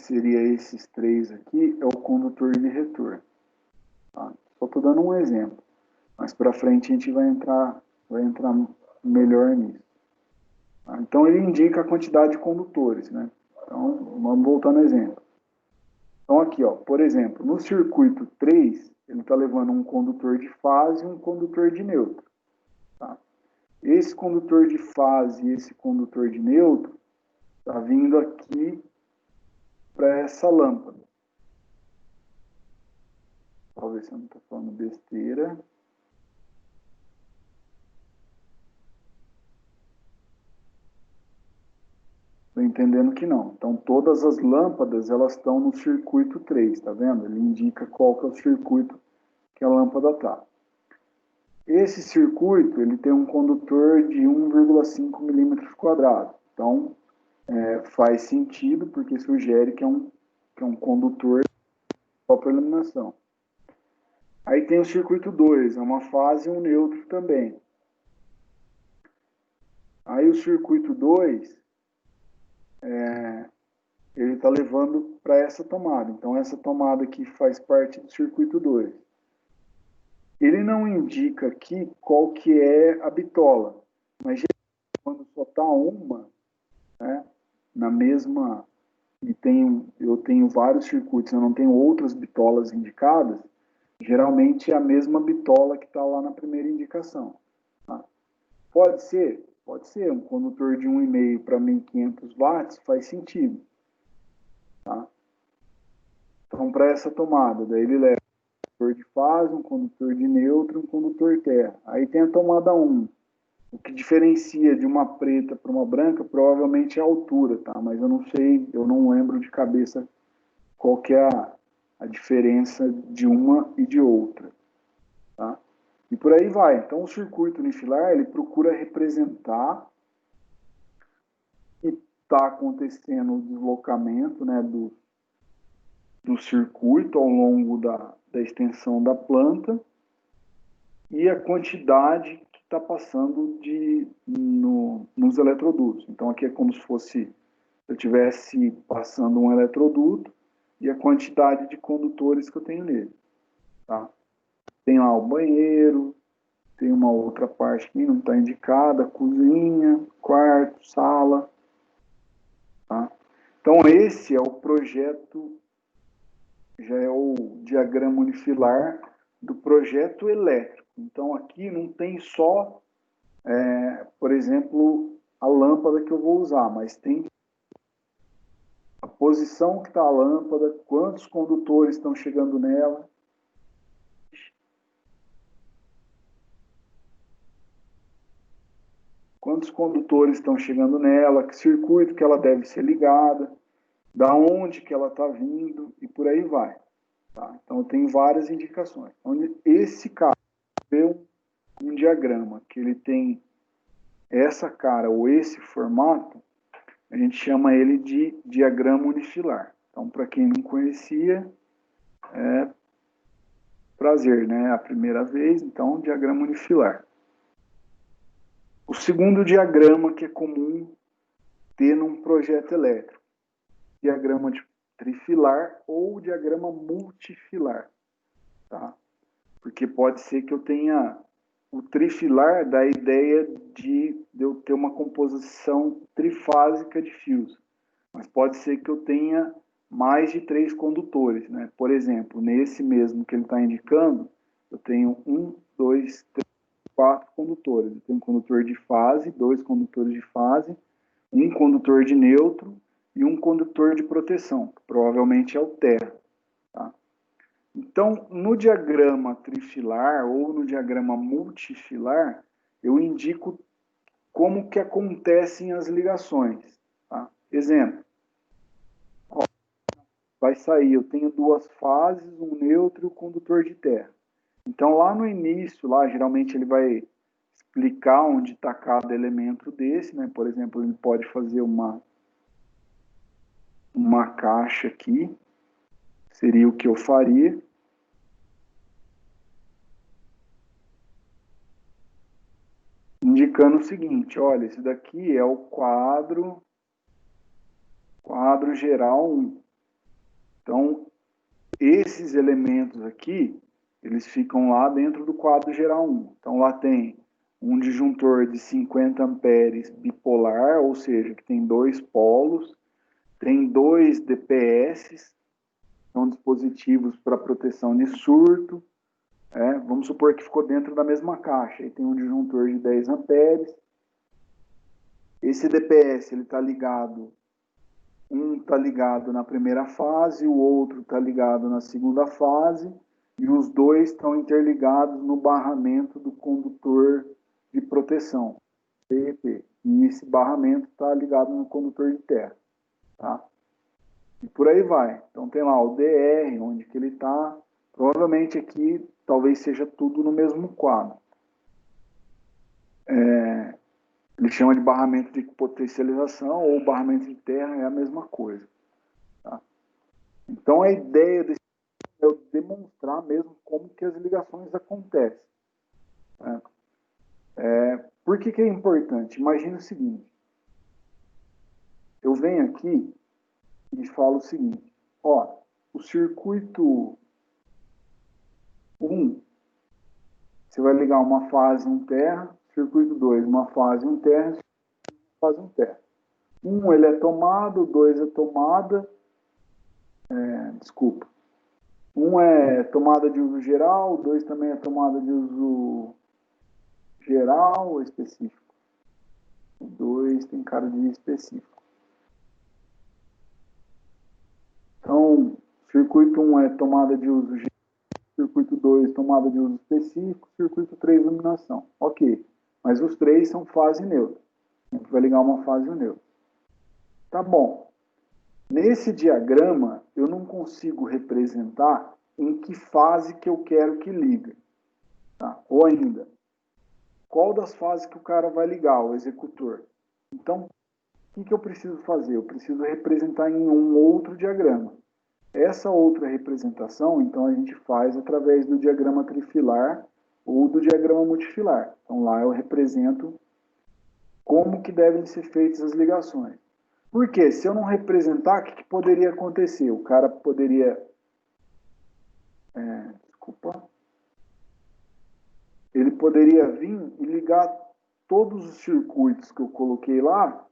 Speaker 1: seria esses três aqui, é o condutor de retorno. Tá? Só estou dando um exemplo. Mais para frente a gente vai entrar melhor nisso. Tá? Então ele indica a quantidade de condutores, né? Então, vamos voltar no exemplo. Então aqui, ó, por exemplo, no circuito 3, ele está levando um condutor de fase e um condutor de neutro. Tá? Esse condutor de fase e esse condutor de neutro está vindo aqui para essa lâmpada. Talvez eu não estou falando besteira. Estou entendendo que não. Então, todas as lâmpadas, elas estão no circuito 3, tá vendo? Ele indica qual que é o circuito que a lâmpada está. Esse circuito, ele tem um condutor de 1,5 milímetros quadrados. Então, faz sentido, porque sugere que é um condutor de própria iluminação. Aí tem o circuito 2, é uma fase e um neutro também. Aí o circuito 2, ele está levando para essa tomada. Então, essa tomada aqui faz parte do circuito 2. Ele não indica aqui qual que é a bitola, mas quando só está uma, né, na mesma, e eu tenho vários circuitos, eu não tenho outras bitolas indicadas, geralmente é a mesma bitola que está lá na primeira indicação. Tá? Pode ser, um condutor de 1,5 para 1.500 watts faz sentido. Tá? Então, para essa tomada, daí ele leva um condutor de fase, um condutor de neutro, um condutor terra. Aí tem a tomada 1. O que diferencia de uma preta para uma branca provavelmente é a altura, tá? Mas eu não sei, eu não lembro de cabeça qual que é a diferença de uma e de outra, tá? E por aí vai. Então, o circuito unifilar, ele procura representar que está acontecendo o deslocamento, né, do circuito ao longo da extensão da planta e a quantidade que está passando nos eletrodutos. Então, aqui é como se fosse, eu estivesse passando um eletroduto e a quantidade de condutores que eu tenho nele. Tá? Tem lá o banheiro, tem uma outra parte que não está indicada, cozinha, quarto, sala. Tá? Então, esse é o projeto, já é o diagrama unifilar do projeto elétrico. Então, aqui não tem só, por exemplo, a lâmpada que eu vou usar, mas tem a posição que está a lâmpada, quantos condutores estão chegando nela. Quantos condutores estão chegando nela, que circuito que ela deve ser ligada, da onde que ela está vindo e por aí vai. Tá? Então, tem várias indicações. Então, esse cara vê um diagrama que ele tem essa cara ou esse formato, a gente chama ele de diagrama unifilar. Então, para quem não conhecia, é prazer, né? A primeira vez, então, diagrama unifilar. O segundo diagrama que é comum ter num projeto elétrico, diagrama de trifilar ou diagrama multifilar, tá? Porque pode ser que eu tenha o trifilar da ideia de eu ter uma composição trifásica de fios, mas pode ser que eu tenha mais de 3 condutores, né? Por exemplo, nesse mesmo que ele está indicando, eu tenho 1, 2, 3, 4 condutores. Eu tenho um condutor de fase, 2 condutores de fase, um condutor de neutro e um condutor de proteção, que provavelmente é o terra. Tá? Então, no diagrama trifilar ou no diagrama multifilar, eu indico como que acontecem as ligações. Tá? Exemplo, ó, vai sair, eu tenho 2 fases, um neutro e um condutor de terra. Então, lá no início, lá geralmente ele vai explicar onde está cada elemento desse, né? Por exemplo, ele pode fazer uma caixa aqui, seria o que eu faria. Indicando o seguinte, olha, esse daqui é o quadro geral 1. Então, esses elementos aqui, eles ficam lá dentro do quadro geral 1. Então, lá tem um disjuntor de 50 amperes bipolar, ou seja, que tem 2 polos, tem 2 DPS, são dispositivos para proteção de surto. Vamos supor que ficou dentro da mesma caixa. Aí tem um disjuntor de 10 amperes. Esse DPS ele está ligado, um está ligado na primeira fase, o outro está ligado na segunda fase, e os dois estão interligados no barramento do condutor de proteção, CEP. E esse barramento está ligado no condutor de terra. Tá? E por aí vai. Então tem lá o DR, onde que ele está. Provavelmente aqui talvez seja tudo no mesmo quadro. Ele chama de barramento de potencialização ou barramento de terra, é a mesma coisa. Tá? Então a ideia desse é eu demonstrar mesmo como que as ligações acontecem. Né? Por que é importante? Imagina o seguinte. Eu venho aqui e falo o seguinte. Ó, o circuito 1, você vai ligar uma fase 1 terra, circuito 2, uma fase 1 terra, fase 1 terra. 1 ele é tomado, 2 é tomada, desculpa. 1 é tomada de uso geral, 2 também é tomada de uso geral ou específico. 2 tem cara de específico. Então, circuito 1 é tomada de uso geral, circuito 2 tomada de uso específico, circuito 3 iluminação. Ok, mas os três são fase neutra. A gente vai ligar uma fase neutra. Tá bom. Nesse diagrama, eu não consigo representar em que fase que eu quero que liga. Tá? Ou ainda, qual das fases que o cara vai ligar, o executor. Então, o que eu preciso fazer? Eu preciso representar em um outro diagrama. Essa outra representação, então, a gente faz através do diagrama trifilar ou do diagrama multifilar. Então, lá eu represento como que devem ser feitas as ligações. Porque se eu não representar, o que poderia acontecer? O cara poderia... Ele poderia vir e ligar todos os circuitos que eu coloquei lá,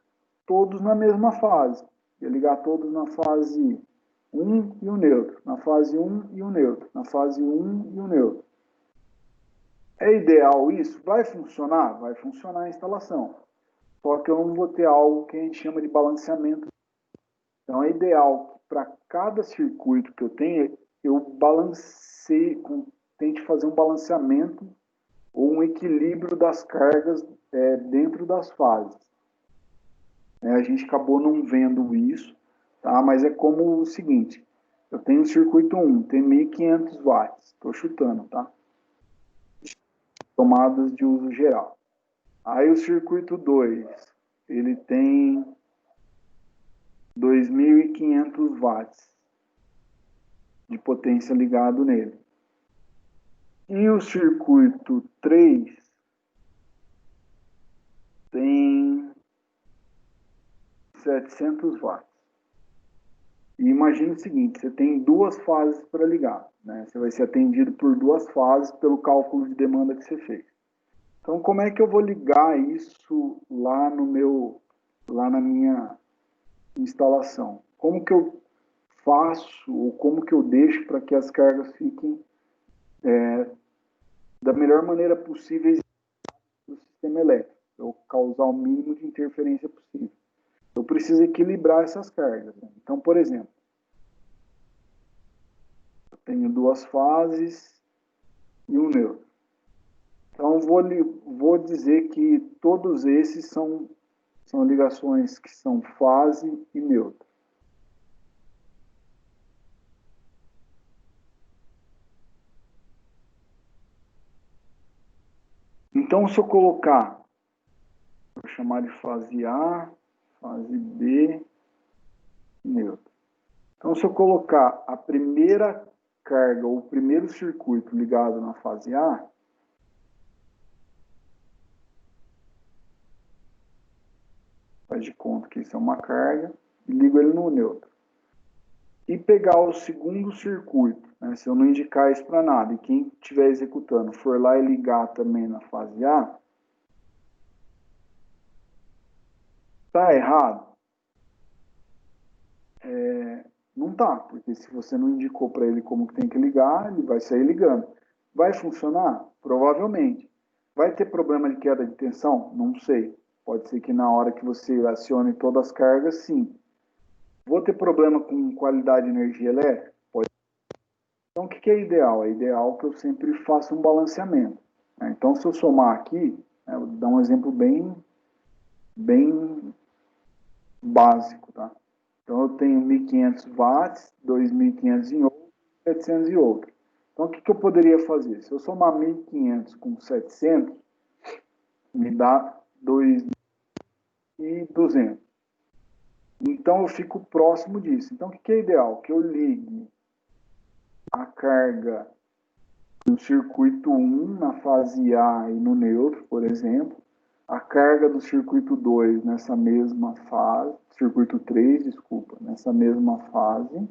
Speaker 1: todos na mesma fase. Ia ligar todos na fase 1 e o neutro, na fase 1 e o neutro, na fase 1 e o neutro. É ideal isso? Vai funcionar? Vai funcionar a instalação. Só que eu não vou ter algo que a gente chama de balanceamento. Então é ideal que para cada circuito que eu tenha, eu tente fazer um balanceamento ou um equilíbrio das cargas dentro das fases. A gente acabou não vendo isso, tá? Mas é como o seguinte, eu tenho o circuito 1, tem 1.500 watts, estou chutando, tá? Tomadas de uso geral. Aí o circuito 2, ele tem 2.500 watts de potência ligado nele. E o circuito 3 tem 700 watts. E imagine o seguinte, você tem duas fases para ligar, né? Você vai ser atendido por duas fases pelo cálculo de demanda que você fez. Então, como é que eu vou ligar isso lá na minha instalação? Como que eu faço, ou como que eu deixo para que as cargas fiquem da melhor maneira possível no sistema elétrico, ou causar o mínimo de interferência possível? Eu preciso equilibrar essas cargas. Né? Então, por exemplo, eu tenho duas fases e um neutro. Então, vou dizer que todos esses são ligações que são fase e neutro. Então, se eu colocar, vou chamar de fase A, fase B, neutro. Então, se eu colocar a primeira carga, ou o primeiro circuito ligado na fase A, faz de conta que isso é uma carga, e ligo ele no neutro. e pegar o segundo circuito, né, se eu não indicar isso para nada, e quem estiver executando for lá e ligar também na fase A, tá errado? Não tá, porque se você não indicou para ele como que tem que ligar, ele vai sair ligando. Vai funcionar? Provavelmente. Vai ter problema de queda de tensão? Não sei. Pode ser que na hora que você acione todas as cargas, sim. Vou ter problema com qualidade de energia elétrica? Pode. Então, o que é ideal? É ideal que eu sempre faça um balanceamento, né? Então, se eu somar aqui, né, eu vou dar um exemplo bem básico, tá? Então, eu tenho 1.500 watts, 2.500 em outro, 700 em outro. Então, o que eu poderia fazer? Se eu somar 1.500 com 700, me dá 2.200. Então, eu fico próximo disso. Então, o que é ideal? Que eu ligue a carga no circuito 1, na fase A e no neutro, por exemplo, a carga do circuito 2 nessa mesma fase, circuito 3, desculpa, nessa mesma fase,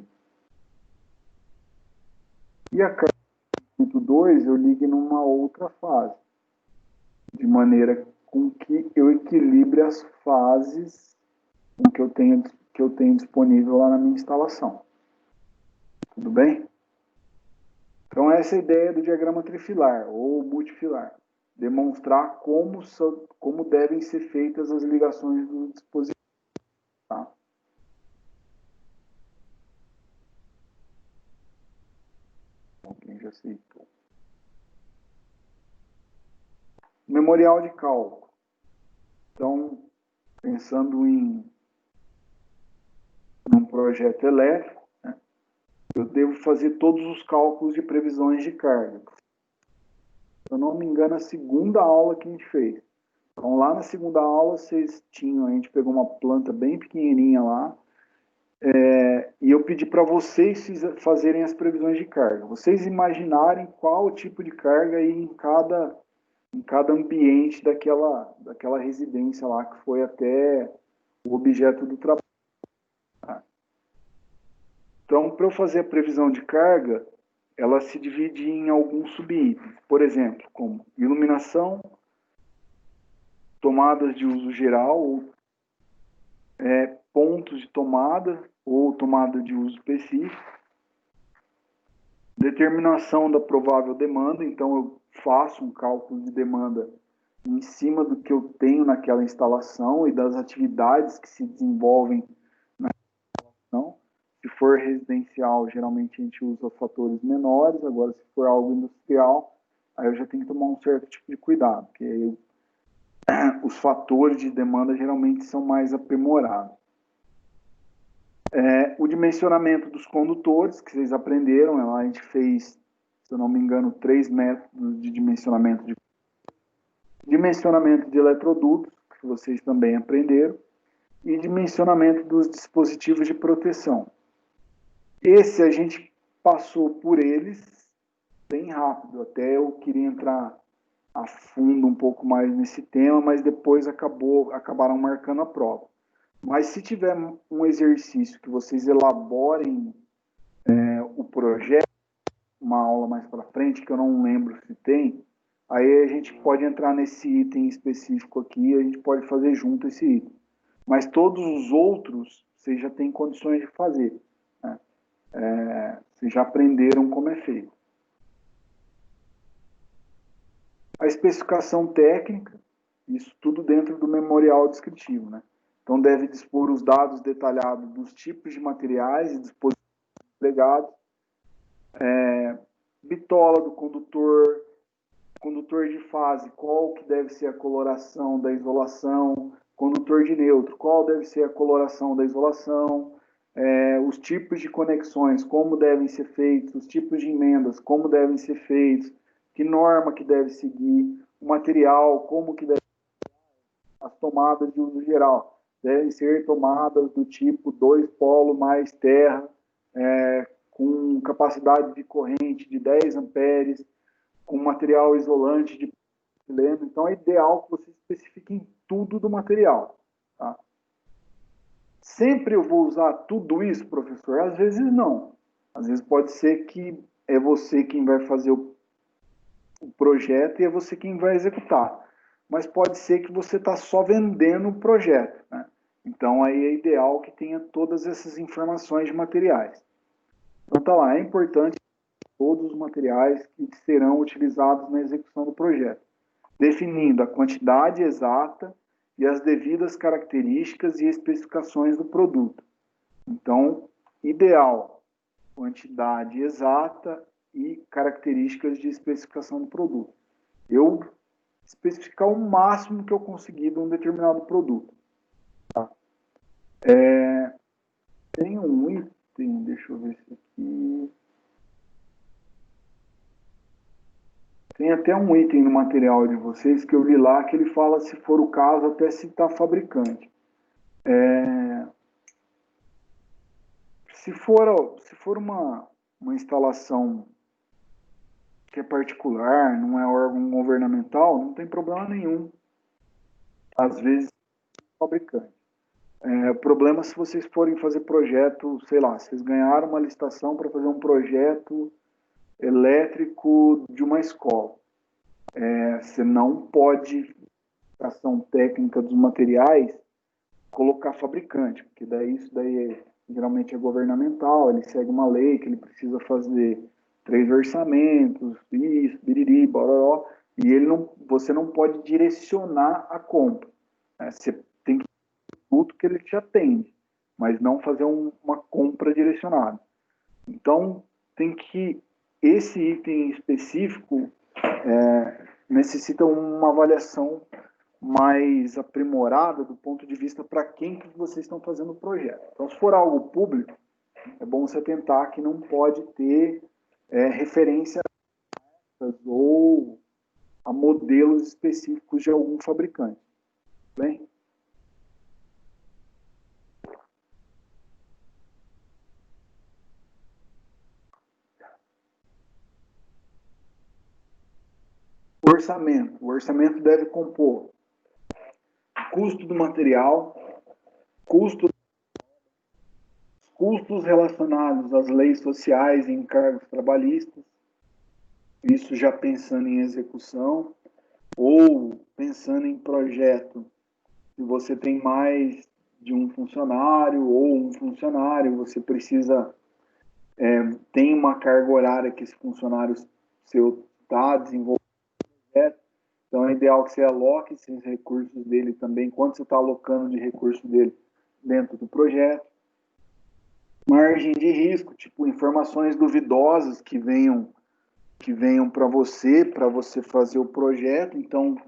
Speaker 1: e a carga do circuito 2 eu ligue numa outra fase, de maneira com que eu equilibre as fases que eu tenho disponível lá na minha instalação. Tudo bem? Então, essa é a ideia do diagrama trifilar ou multifilar. Demonstrar como devem ser feitas as ligações do dispositivo. Tá? Alguém já aceitou. Memorial de cálculo. Então, pensando em um projeto elétrico, né, eu devo fazer todos os cálculos de previsões de carga. Se eu não me engano, a segunda aula que a gente fez. Então, lá na segunda aula, vocês tinham, a gente pegou uma planta bem pequenininha lá, e eu pedi para vocês fazerem as previsões de carga. Vocês imaginarem qual tipo de carga aí em cada ambiente daquela residência lá, que foi até o objeto do trabalho. Então, para eu fazer a previsão de carga, ela se divide em alguns subitens. Por exemplo, como iluminação, tomadas de uso geral, pontos de tomada ou tomada de uso específico, determinação da provável demanda, então eu faço um cálculo de demanda em cima do que eu tenho naquela instalação e das atividades que se desenvolvem na instalação. Se for residencial, geralmente a gente usa fatores menores, agora se for algo industrial, aí eu já tenho que tomar um certo tipo de cuidado, porque os fatores de demanda geralmente são mais aprimorados. O dimensionamento dos condutores, que vocês aprenderam, a gente fez, se eu não me engano, 3 métodos de dimensionamento de eletrodutos, que vocês também aprenderam, e dimensionamento dos dispositivos de proteção. Esse a gente passou por eles bem rápido, até eu queria entrar a fundo um pouco mais nesse tema, mas depois acabaram marcando a prova. Mas se tiver um exercício que vocês elaborem o projeto, uma aula mais para frente, que eu não lembro se tem, aí a gente pode entrar nesse item específico aqui, a gente pode fazer junto esse item. Mas todos os outros, vocês já têm condições de fazer, né? Vocês já aprenderam como é feito. A especificação técnica, isso tudo dentro do memorial descritivo, né? Então, deve dispor os dados detalhados dos tipos de materiais e dispositivos empregados, bitola do condutor, condutor de fase, qual que deve ser a coloração da isolação, condutor de neutro, qual deve ser a coloração da isolação, os tipos de conexões, como devem ser feitos, os tipos de emendas, como devem ser feitos, que norma que deve seguir, o material, como que deve ser, as tomadas de uso geral. Devem ser tomadas do tipo 2 polo mais terra, com capacidade de corrente de 10 amperes, com material isolante de polietileno. Então, é ideal que vocês especifiquem tudo do material. Tá? Sempre eu vou usar tudo isso, professor? Às vezes não. Às vezes pode ser que é você quem vai fazer o projeto e é você quem vai executar. Mas pode ser que você está só vendendo o projeto, né? Então aí é ideal que tenha todas essas informações de materiais. Então tá lá, é importante todos os materiais que serão utilizados na execução do projeto, definindo a quantidade exata e as devidas características e especificações do produto. Então, ideal, quantidade exata e características de especificação do produto. Eu especificar o máximo que eu conseguir de um determinado produto. Tá? Tem um item, deixa eu ver se aqui... Tem até um item no material de vocês que eu li lá que ele fala, se for o caso, até citar fabricante. Se for uma instalação que é particular, não é órgão governamental, não tem problema nenhum. Às vezes, fabricante. Problema se vocês forem fazer projeto, sei lá, vocês ganharam uma licitação para fazer um projeto elétrico de uma escola. Você não pode, ação técnica dos materiais, colocar fabricante, porque daí isso daí geralmente é governamental, ele segue uma lei que ele precisa fazer 3 versamentos, isso, biriri, bororó, e você não pode direcionar a compra. Você tem que ter tudo que ele te atende, mas não fazer uma compra direcionada. Então, esse item específico necessita uma avaliação mais aprimorada do ponto de vista para quem que vocês estão fazendo o projeto. Então, se for algo público, é bom você atentar que não pode ter referência ou a modelos específicos de algum fabricante. Bem? Orçamento. O orçamento deve compor custo do material, custos relacionados às leis sociais e encargos trabalhistas, isso já pensando em execução, ou pensando em projeto, se você tem mais de um funcionário ou um funcionário, você precisa, tem uma carga horária que esse funcionário seu está desenvolvendo, então é ideal que você aloque esses recursos dele também, quanto você está alocando de recurso dele dentro do projeto. Margem de risco, tipo informações duvidosas que venham para você fazer o projeto. Então,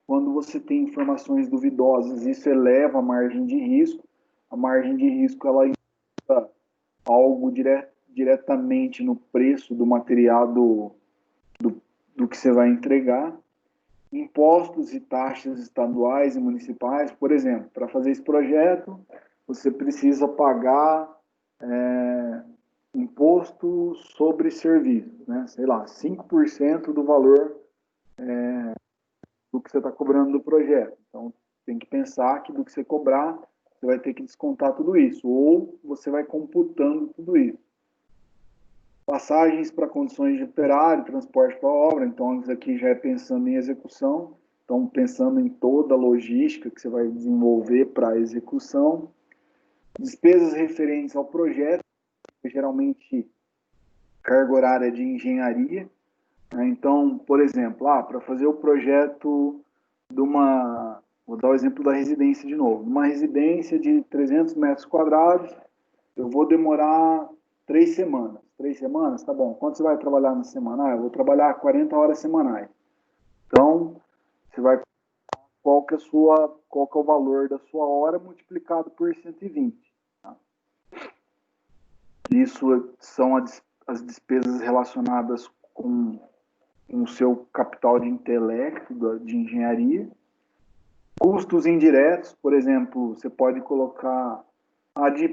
Speaker 1: quando você tem informações duvidosas, isso eleva a margem de risco. A margem de risco, ela impacta algo diretamente no preço do material do que você vai entregar. Impostos e taxas estaduais e municipais, por exemplo, para fazer esse projeto, você precisa pagar imposto sobre serviço, né? Sei lá, 5% do valor do que você está cobrando do projeto. Então, tem que pensar que do que você cobrar, você vai ter que descontar tudo isso, ou você vai computando tudo isso. Passagens para condições de operário, transporte para obra, então isso aqui já é pensando em execução, então pensando em toda a logística que você vai desenvolver para a execução. Despesas referentes ao projeto, geralmente carga horária de engenharia, né? Então, por exemplo, para fazer o projeto vou dar o exemplo da residência de novo, uma residência de 300 metros quadrados, eu vou demorar 3 semanas. 3 semanas? Tá bom. Quanto você vai trabalhar na semana? Eu vou trabalhar 40 horas semanais. Então, você vai... Qual que é o valor da sua hora multiplicado por 120. Tá? Isso são as despesas relacionadas com o seu capital de intelecto, de engenharia. Custos indiretos, por exemplo, você pode colocar...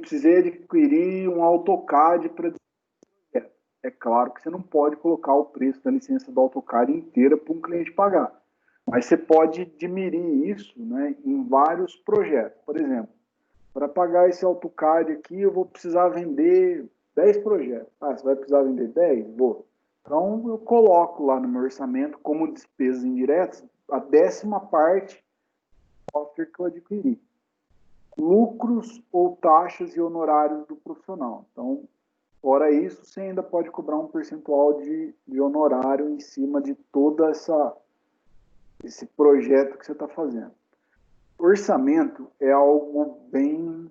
Speaker 1: precisei adquirir um AutoCAD para... É claro que você não pode colocar o preço da licença do AutoCAD inteira para um cliente pagar. Mas você pode diminuir isso, né, em vários projetos. Por exemplo, para pagar esse AutoCAD aqui, eu vou precisar vender 10 projetos. Ah, você vai precisar vender 10? Vou. Então, eu coloco lá no meu orçamento, como despesas indiretas, a 10ª parte do software que eu adquiri. Lucros ou taxas e honorários do profissional. Então, fora isso, você ainda pode cobrar um percentual de honorário em cima de todo esse projeto que você está fazendo. Orçamento é algo bem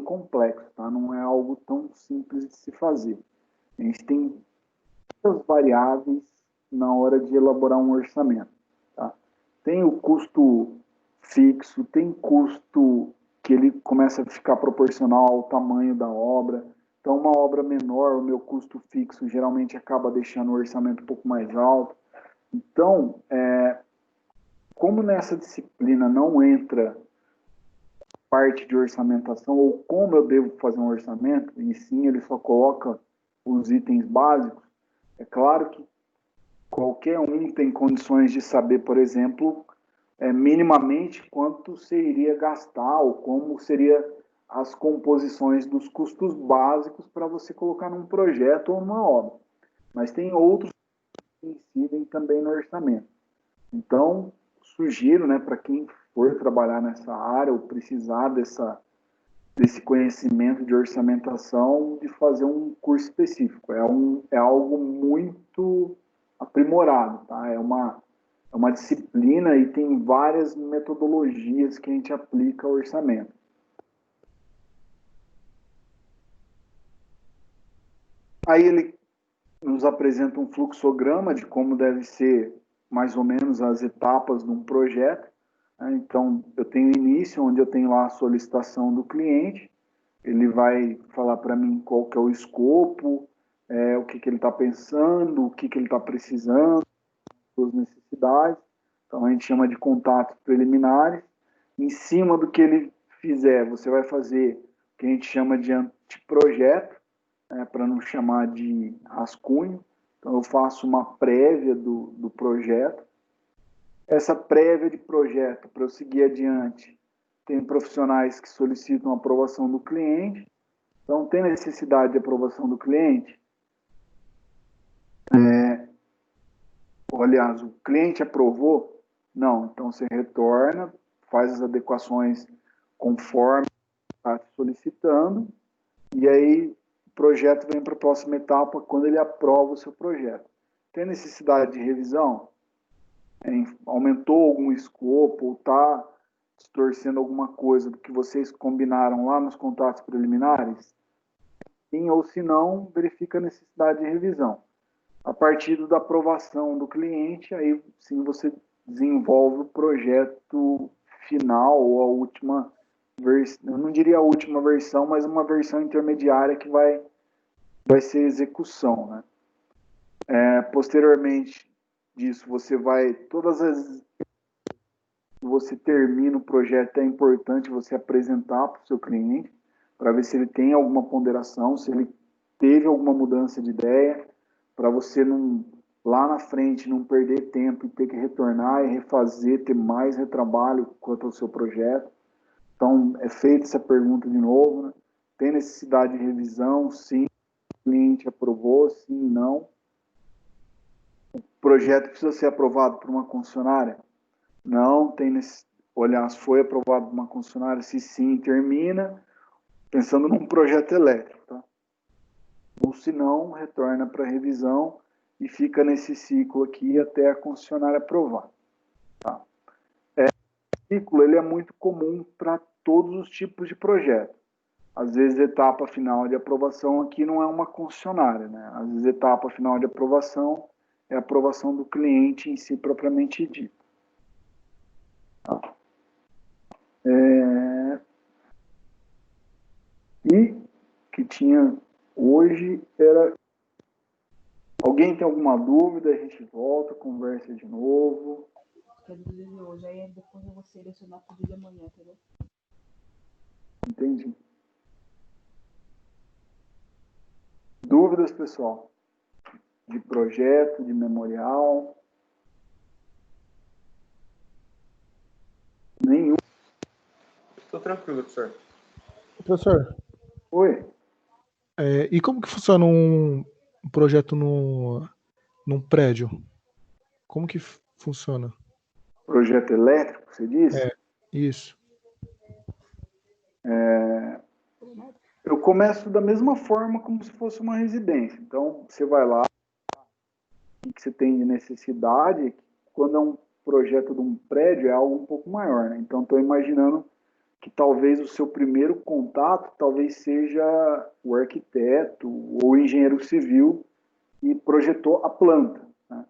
Speaker 1: complexo, tá? Não é algo tão simples de se fazer. A gente tem muitas variáveis na hora de elaborar um orçamento, tá? Tem o custo fixo, tem custo que ele começa a ficar proporcional ao tamanho da obra. Então, uma obra menor, o meu custo fixo geralmente acaba deixando o orçamento um pouco mais alto. Então, como nessa disciplina não entra parte de orçamentação, ou como eu devo fazer um orçamento, e sim ele só coloca os itens básicos, é claro que qualquer um tem condições de saber, por exemplo, minimamente quanto você iria gastar, ou como seria as composições dos custos básicos para você colocar num projeto ou numa obra. Mas tem outros que incidem também no orçamento. Então, sugiro, né, para quem for trabalhar nessa área ou precisar desse conhecimento de orçamentação, de fazer um curso específico. É algo muito aprimorado, tá? É uma disciplina e tem várias metodologias que a gente aplica ao orçamento. Aí ele nos apresenta um fluxograma de como deve ser mais ou menos as etapas de um projeto. Então, eu tenho o início, onde eu tenho lá a solicitação do cliente, ele vai falar para mim qual que é o escopo, o que ele está pensando, o que ele está precisando, suas necessidades. Então, a gente chama de contatos preliminares. Em cima do que ele fizer, você vai fazer o que a gente chama de anteprojeto, para não chamar de rascunho. Então, eu faço uma prévia do projeto. Essa prévia de projeto, para eu seguir adiante, tem profissionais que solicitam a aprovação do cliente. Então, tem necessidade de aprovação do cliente? Aliás, o cliente aprovou? Não. Então, você retorna, faz as adequações conforme está solicitando, e aí o projeto vem para a próxima etapa, quando ele aprova o seu projeto. Tem necessidade de revisão? Aumentou algum escopo, ou está distorcendo alguma coisa do que vocês combinaram lá nos contratos preliminares? Sim, ou se não, verifica a necessidade de revisão. A partir da aprovação do cliente, aí sim você desenvolve o projeto final, ou a última versão, eu não diria a última versão, mas uma versão intermediária que vai ser execução, né? Posteriormente disso, você termina o projeto, é importante você apresentar para o seu cliente, para ver se ele tem alguma ponderação, se ele teve alguma mudança de ideia, para você não, lá na frente, não perder tempo e ter que retornar e refazer, ter mais retrabalho quanto ao seu projeto. Então, é feita essa pergunta de novo, né? Tem necessidade de revisão? Sim. O cliente aprovou? Sim, não. O projeto precisa ser aprovado por uma concessionária? Não, olhar se foi aprovado por uma concessionária, se sim, termina, pensando num projeto elétrico, tá? Ou se não, retorna para revisão e fica nesse ciclo aqui até a concessionária aprovar, tá? Esse ciclo ele é muito comum para todos os tipos de projeto. Às vezes, etapa final de aprovação aqui não é uma concessionária, né? Às vezes, etapa final de aprovação é a aprovação do cliente em si propriamente dito. E que tinha hoje era... Alguém tem alguma dúvida? A gente volta, conversa de novo.
Speaker 9: Hoje, aí depois eu vou selecionar tudo de amanhã, entendeu?
Speaker 1: Entendi. Dúvidas, pessoal? De projeto, de memorial? Nenhum.
Speaker 6: Estou tranquilo, professor.
Speaker 7: Professor,
Speaker 1: Oi.
Speaker 7: e como que funciona um projeto num prédio? Como que funciona?
Speaker 1: Projeto elétrico, você disse?
Speaker 7: Isso.
Speaker 1: Eu começo da mesma forma como se fosse uma residência. Então, você vai lá, o que você tem de necessidade, quando é um projeto de um prédio, é algo um pouco maior, né? Então, estou imaginando que talvez o seu primeiro contato talvez seja o arquiteto ou o engenheiro civil que projetou a planta, né?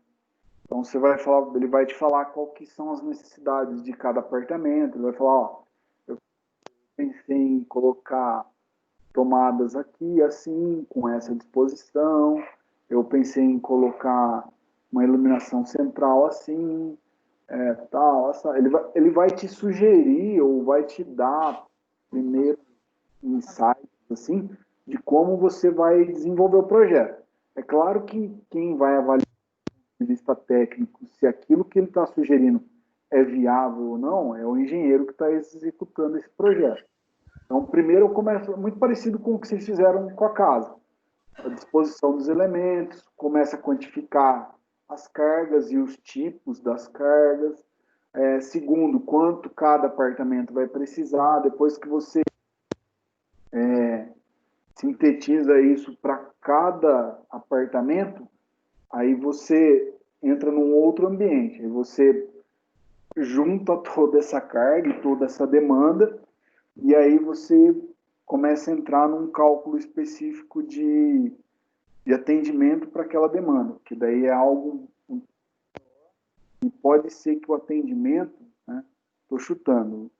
Speaker 1: Então, você vai falar, ele vai te falar qual que são as necessidades de cada apartamento, ele vai falar, ó, eu pensei em colocar tomadas aqui, assim, com essa disposição. Eu pensei em colocar uma iluminação central assim, tal. Ele vai te sugerir ou vai te dar primeiro insights, assim, de como você vai desenvolver o projeto. É claro que quem vai avaliar do ponto de vista técnico se aquilo que ele está sugerindo é viável ou não, é o engenheiro que está executando esse projeto. Então, primeiro eu começo muito parecido com o que vocês fizeram com a casa. A disposição dos elementos, começa a quantificar as cargas e os tipos das cargas. Segundo, quanto cada apartamento vai precisar. Depois que você sintetiza isso para cada apartamento, aí você entra num outro ambiente. Aí você junta toda essa carga e toda essa demanda, e aí você começa a entrar num cálculo específico de atendimento para aquela demanda, que daí é algo e pode ser que o atendimento, né, estou chutando,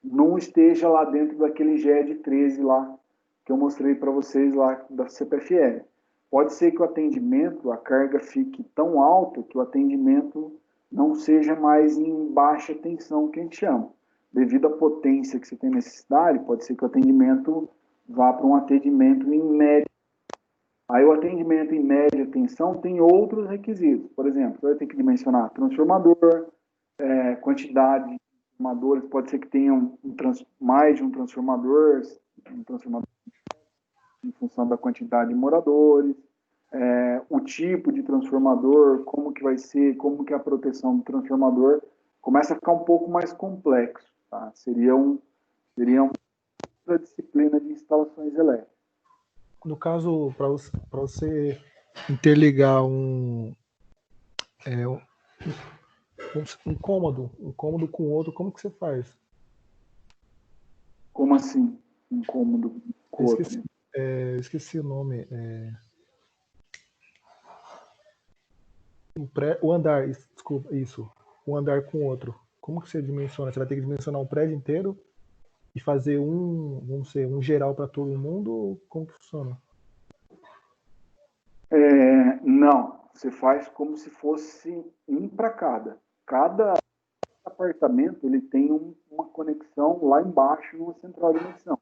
Speaker 1: não esteja lá dentro daquele GED 13 lá que eu mostrei para vocês lá da CPFL. Pode ser que o atendimento, a carga fique tão alta que o atendimento não seja mais em baixa tensão, que a gente chama. Devido à potência que você tem necessidade, pode ser que o atendimento vá para um atendimento em média. Aí o atendimento em média tensão tem outros requisitos. Por exemplo, você vai ter que dimensionar transformador, quantidade de transformadores, pode ser que tenha mais de um transformador em função da quantidade de moradores, o tipo de transformador, como que vai ser, como que é a proteção do transformador, começa a ficar um pouco mais complexo, tá? Seria uma disciplina de instalações elétricas.
Speaker 7: No caso, para você interligar um cômodo com outro, como que você faz?
Speaker 1: Como assim, um cômodo com outro?
Speaker 7: Esqueci o nome. O andar, desculpa, isso. Um andar com outro. Como que você dimensiona? Você vai ter que dimensionar um prédio inteiro e fazer vamos dizer, um geral para todo mundo? Ou como que funciona?
Speaker 1: Não, você faz como se fosse um para cada. Cada apartamento ele tem uma conexão lá embaixo numa central de medição.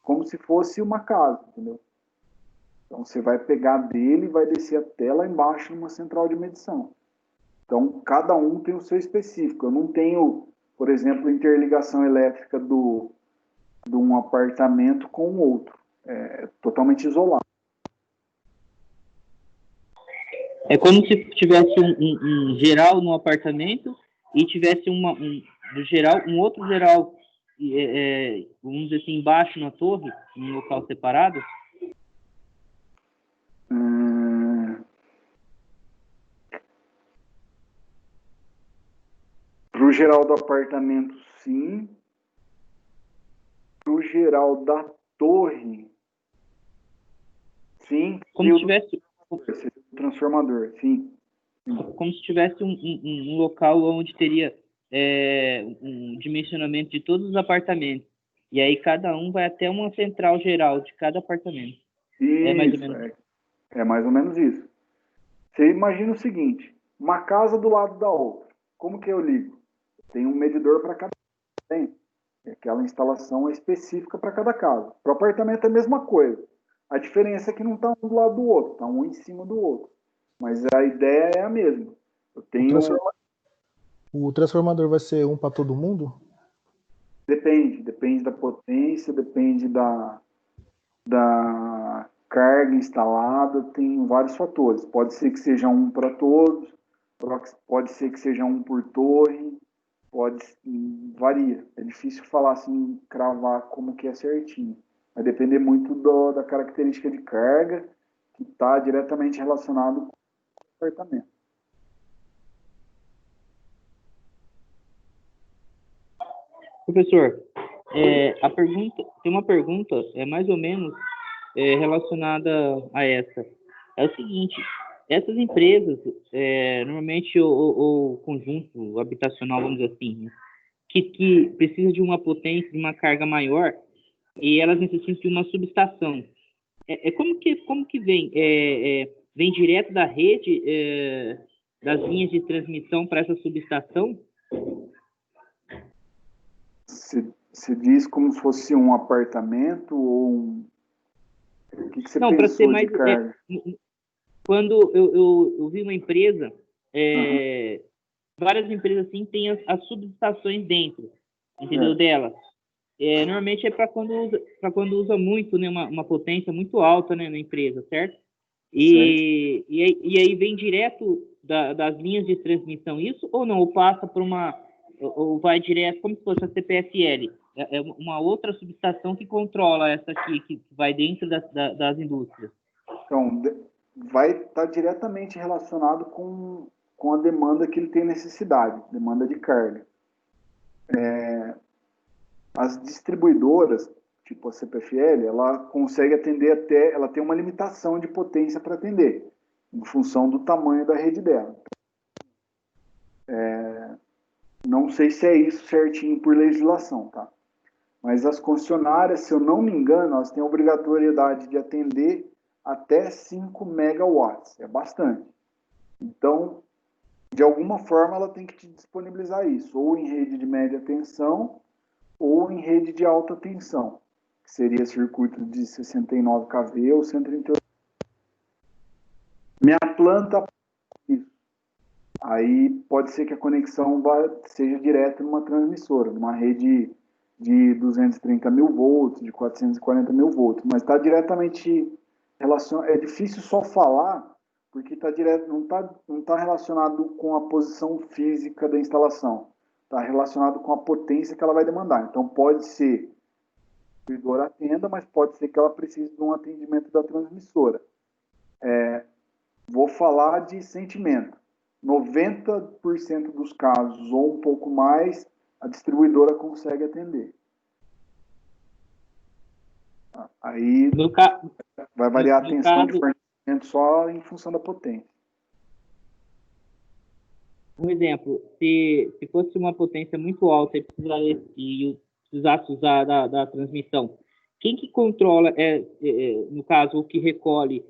Speaker 1: Como se fosse uma casa, entendeu? Então você vai pegar dele e vai descer até lá embaixo numa central de medição. Então cada um tem o seu específico. Eu não tenho, por exemplo, interligação elétrica de um apartamento com o outro. É totalmente isolado.
Speaker 10: É como se tivesse um geral no apartamento e tivesse do geral, um outro geral, vamos dizer assim, embaixo na torre, em um local separado?
Speaker 1: Para o geral do apartamento, sim. Para o geral da torre, sim.
Speaker 10: Como se tivesse
Speaker 1: transformador, sim.
Speaker 10: Como se tivesse um local onde teria um dimensionamento de todos os apartamentos. E aí cada um vai até uma central geral de cada apartamento.
Speaker 1: Isso,
Speaker 10: é mais ou menos
Speaker 1: é mais ou menos isso. Você imagina o seguinte, uma casa do lado da outra. Como que eu ligo? Tem um medidor para cada casa. Aquela instalação é específica para cada casa. Para o apartamento é a mesma coisa. A diferença é que não está um do lado do outro, está um em cima do outro. Mas a ideia é a mesma.
Speaker 7: O transformador vai ser um para todo mundo?
Speaker 1: Depende da potência, depende da carga instalada, tem vários fatores. Pode ser que seja um para todos, pode ser que seja um por torre, varia. É difícil falar assim, cravar como que é certinho. Vai depender muito da característica de carga, que está diretamente relacionado com o apartamento.
Speaker 10: Professor, tem uma pergunta, mais ou menos relacionada a essa. É o seguinte, essas empresas, normalmente o conjunto habitacional, vamos dizer assim, né, que precisa de uma potência, de uma carga maior, e elas necessitam de uma subestação. Como que vem? Vem direto da rede, das linhas de transmissão para essa subestação?
Speaker 1: Se diz como se fosse um apartamento ou um... O que você
Speaker 10: Não, para ser
Speaker 1: pensou de
Speaker 10: mais...
Speaker 1: carga?
Speaker 10: Quando eu vi uma empresa, várias empresas assim têm as subestações dentro, entendeu? Delas. Normalmente é para quando usa muito, né, uma potência muito alta, né, na empresa, certo? E aí vem direto das linhas de transmissão isso, ou não? Ou passa por ou vai direto, como se fosse a CPFL? É uma outra subestação que controla essa aqui, que vai dentro das indústrias.
Speaker 1: Então, vai estar diretamente relacionado com a demanda que ele tem necessidade, demanda de carga. As distribuidoras, tipo a CPFL, ela consegue atender ela tem uma limitação de potência para atender, em função do tamanho da rede dela. Não sei se é isso certinho por legislação, tá? Mas as concessionárias, se eu não me engano, elas têm a obrigatoriedade de atender até 5 megawatts, é bastante. Então, de alguma forma, ela tem que te disponibilizar isso, ou em rede de média tensão, ou em rede de alta tensão, que seria circuito de 69 kV ou 138. Minha planta, aí pode ser que a conexão seja direta numa transmissora, numa rede de 230 mil volts, de 440 mil volts, mas está diretamente relacionado. É difícil só falar, porque não tá relacionado com a posição física da instalação, está relacionado com a potência que ela vai demandar. Então pode ser que o distribuidor atenda, mas pode ser que ela precise de um atendimento da transmissora. Vou falar de sentimento. 90% dos casos, ou um pouco mais, a distribuidora consegue atender. Aí vai variar a tensão de fornecimento só em função da potência.
Speaker 10: Um exemplo, se fosse uma potência muito alta e precisasse usar da transmissão, quem que controla, no caso, o que recolhe,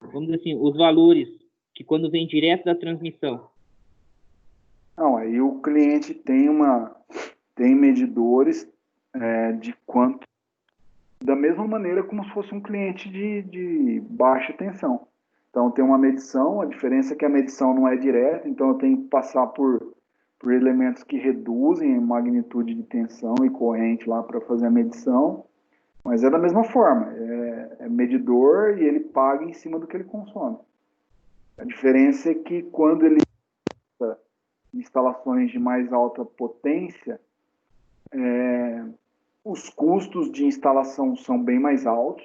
Speaker 10: vamos dizer assim, os valores que quando vem direto da transmissão?
Speaker 1: Não, aí o cliente tem medidores de quanto, da mesma maneira como se fosse um cliente de baixa tensão. Então tem uma medição, a diferença é que a medição não é direta, então eu tenho que passar por elementos que reduzem a magnitude de tensão e corrente lá para fazer a medição, mas é da mesma forma, é medidor e ele paga em cima do que ele consome. A diferença é que quando ele usa instalações de mais alta potência, os custos de instalação são bem mais altos.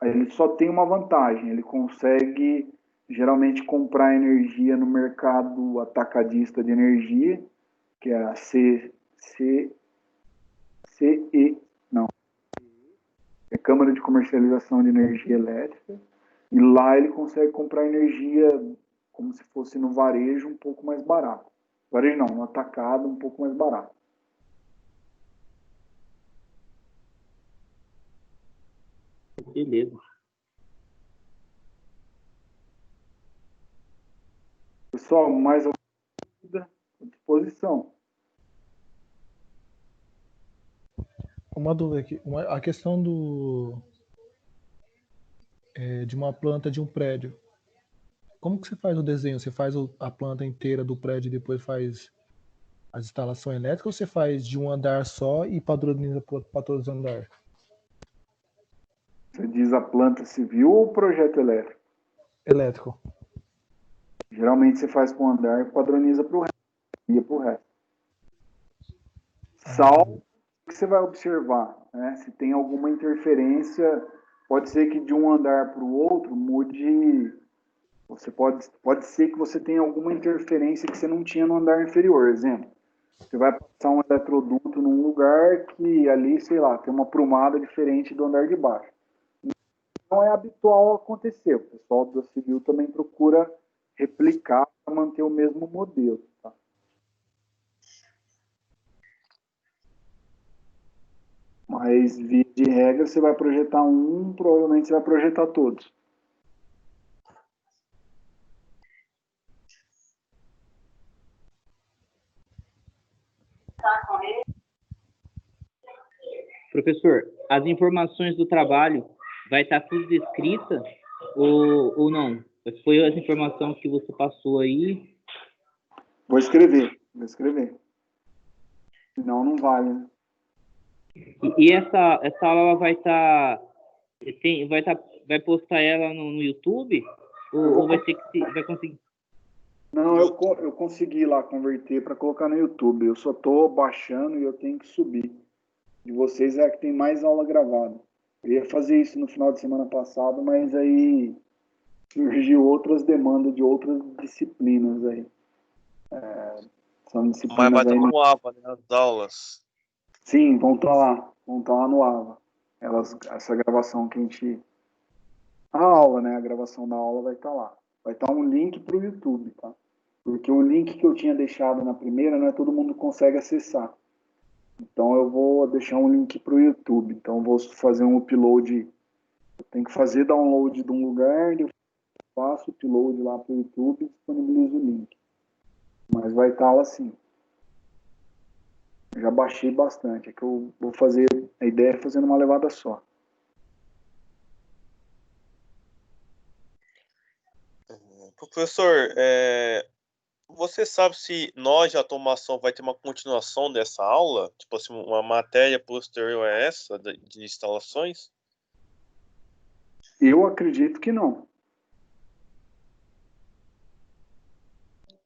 Speaker 1: Ele só tem uma vantagem, ele consegue geralmente comprar energia no mercado atacadista de energia, que é a Câmara de Comercialização de Energia Elétrica, e lá ele consegue comprar energia como se fosse no varejo um pouco mais barato. Varejo não, no atacado um pouco mais barato.
Speaker 10: Beleza.
Speaker 1: Pessoal, mais alguma dúvida? À disposição.
Speaker 7: Uma dúvida aqui. A questão de uma planta de um prédio. Como que você faz o desenho? Você faz a planta inteira do prédio e depois faz as instalações elétricas ou você faz de um andar só e padroniza para todos os andares?
Speaker 1: Você diz a planta civil ou o projeto elétrico?
Speaker 7: Elétrico.
Speaker 1: Geralmente você faz para um andar e padroniza para o resto. E para o resto. Salvo que você vai observar, né? Se tem alguma interferência, pode ser que de um andar para o outro mude. Você pode ser que você tenha alguma interferência que você não tinha no andar inferior. Exemplo, você vai passar um eletroduto num lugar que ali, sei lá, tem uma prumada diferente do andar de baixo. Não é habitual acontecer. O pessoal da Civil também procura replicar para manter o mesmo modelo. Tá? Mas, via de regra, você vai projetar um, provavelmente você vai projetar todos.
Speaker 10: Professor, as informações do trabalho vai estar tudo descrita ou não? Foi as informações que você passou aí?
Speaker 1: Vou escrever. Senão não vale, né?
Speaker 10: E essa aula ela vai postar ela no YouTube? Ou vai ter que vai conseguir?
Speaker 1: Não, eu consegui lá converter para colocar no YouTube. Eu só estou baixando e eu tenho que subir. De vocês é que tem mais aula gravada. Eu ia fazer isso no final de semana passado, mas aí surgiu outras demandas de outras disciplinas aí. São disciplinas
Speaker 6: Mas vai
Speaker 1: aí.
Speaker 6: estar no AVA, né, as aulas.
Speaker 1: Sim, vão estar lá no AVA. Essa gravação que a gente. A aula, né? A gravação da aula vai estar lá. Vai estar um link para o YouTube, tá? Porque o link que eu tinha deixado na primeira, não é todo mundo consegue acessar. Então eu vou deixar um link para o YouTube. Então eu vou fazer um upload. Eu tenho que fazer download de um lugar, eu faço upload lá para o YouTube e disponibilizo o link. Mas vai estar lá sim. Eu já baixei bastante. É que eu vou fazer. A ideia é fazer numa levada só.
Speaker 6: Professor, você sabe se nós de automação vai ter uma continuação dessa aula? Tipo assim, uma matéria posterior a essa de instalações?
Speaker 1: Eu acredito que não.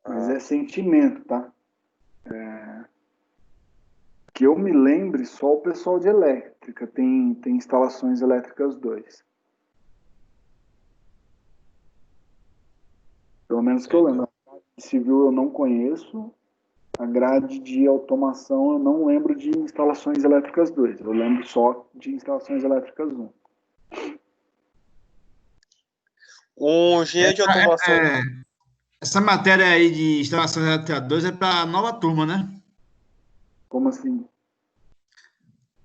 Speaker 1: Mas é sentimento, tá? Que eu me lembre, só o pessoal de elétrica tem instalações elétricas 2. Pelo menos que eu lembro. A grade civil eu não conheço. A grade de automação eu não lembro de instalações elétricas 2. Eu lembro só de instalações elétricas 1.
Speaker 6: Um engenheiro de automação.
Speaker 8: Essa matéria aí de instalação elétrica 2 é para a nova turma, né?
Speaker 1: Como assim?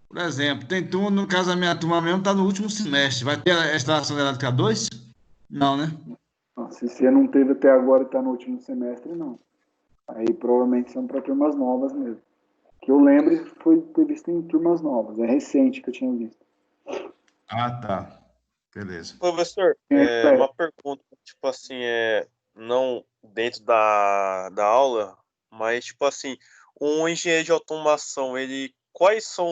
Speaker 8: Por exemplo, tem turma, no caso da minha turma mesmo, está no último semestre. Vai ter a instalação elétrica 2? Não, né?
Speaker 1: Se você não teve até agora e está no último semestre, não. Aí provavelmente são para turmas novas mesmo. Que eu lembro foi ter visto em turmas novas. É recente que eu tinha visto.
Speaker 8: Ah, tá. Beleza.
Speaker 6: Professor, uma pergunta, tipo assim, não dentro da aula, mas tipo assim, um engenheiro de automação, quais são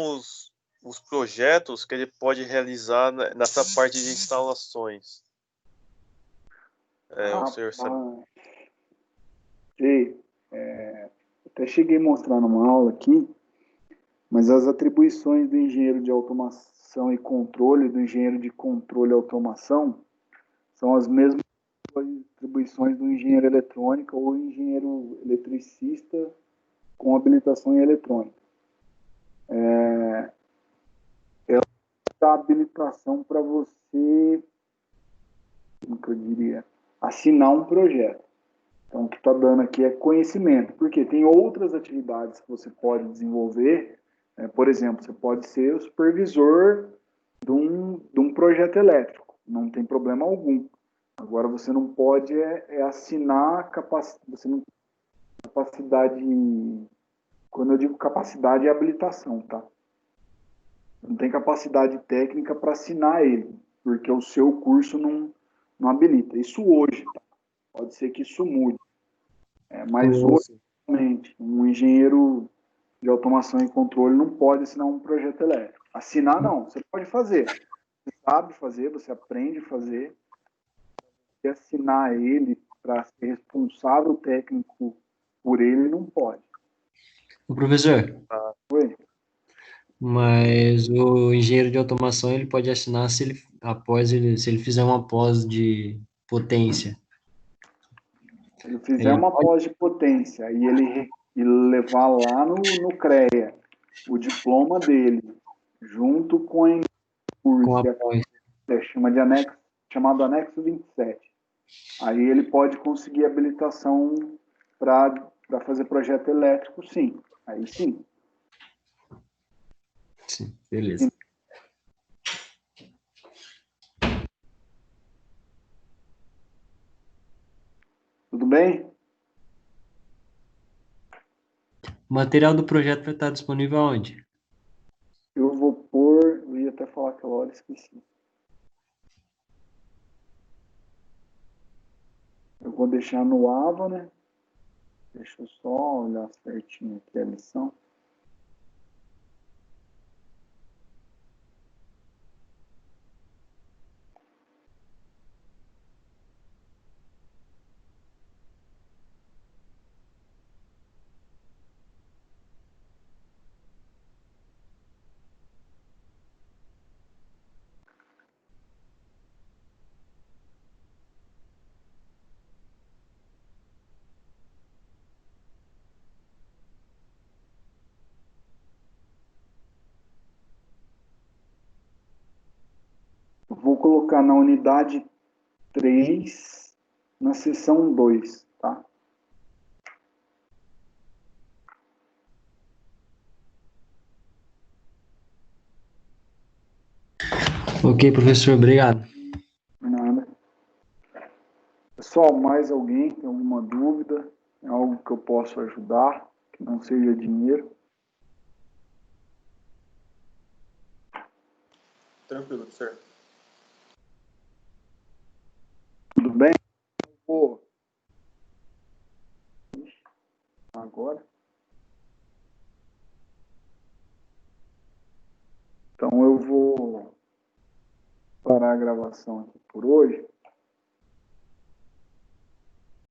Speaker 6: os projetos que ele pode realizar nessa parte de instalações? O senhor sabe?
Speaker 1: Sei. Até cheguei a mostrar numa aula aqui, mas as atribuições do engenheiro de automação e controle, do engenheiro de controle e automação, são as mesmas atribuições do engenheiro eletrônico ou engenheiro eletricista com habilitação em eletrônica. Ela dá habilitação para você, como que eu diria, assinar um projeto. Então, o que está dando aqui é conhecimento, porque tem outras atividades que você pode desenvolver. Por exemplo, você pode ser o supervisor de um projeto elétrico, não tem problema algum. Agora, você não pode assinar capacidade. Quando eu digo capacidade, é habilitação, tá? Não tem capacidade técnica para assinar ele, porque o seu curso não habilita. Isso hoje, tá? Pode ser que isso mude. Mas hoje, Exatamente. Um engenheiro de automação e controle não pode assinar um projeto elétrico. Assinar, não. Você pode fazer. Você sabe fazer, você aprende a fazer. E assinar ele para ser responsável técnico por ele, não pode.
Speaker 2: O professor,
Speaker 1: Oi?
Speaker 2: mas o engenheiro de automação ele pode assinar se ele fizer uma pós de potência.
Speaker 1: Se ele fizer
Speaker 2: Ele
Speaker 1: uma
Speaker 2: pode?
Speaker 1: pós de potência e ele levar lá no CREA o diploma dele, junto com a
Speaker 2: Com a
Speaker 1: que
Speaker 2: pós.
Speaker 1: chamado anexo 27. Aí ele pode conseguir habilitação para fazer projeto elétrico, sim. Aí sim.
Speaker 2: Sim, beleza.
Speaker 1: Tudo bem?
Speaker 2: O material do projeto vai estar disponível aonde?
Speaker 1: Eu vou pôr. Eu ia até falar aquela hora, esqueci. Eu vou deixar no AVA, né? Deixa eu só olhar certinho aqui a lição. Vou colocar na unidade 3, na seção 2, tá?
Speaker 2: Ok, professor, obrigado.
Speaker 1: Nada. Pessoal, mais alguém tem alguma dúvida? É algo que eu posso ajudar, que não seja dinheiro?
Speaker 6: Tranquilo, professor.
Speaker 1: Tudo bem? Vou agora. Então eu vou parar a gravação aqui por hoje.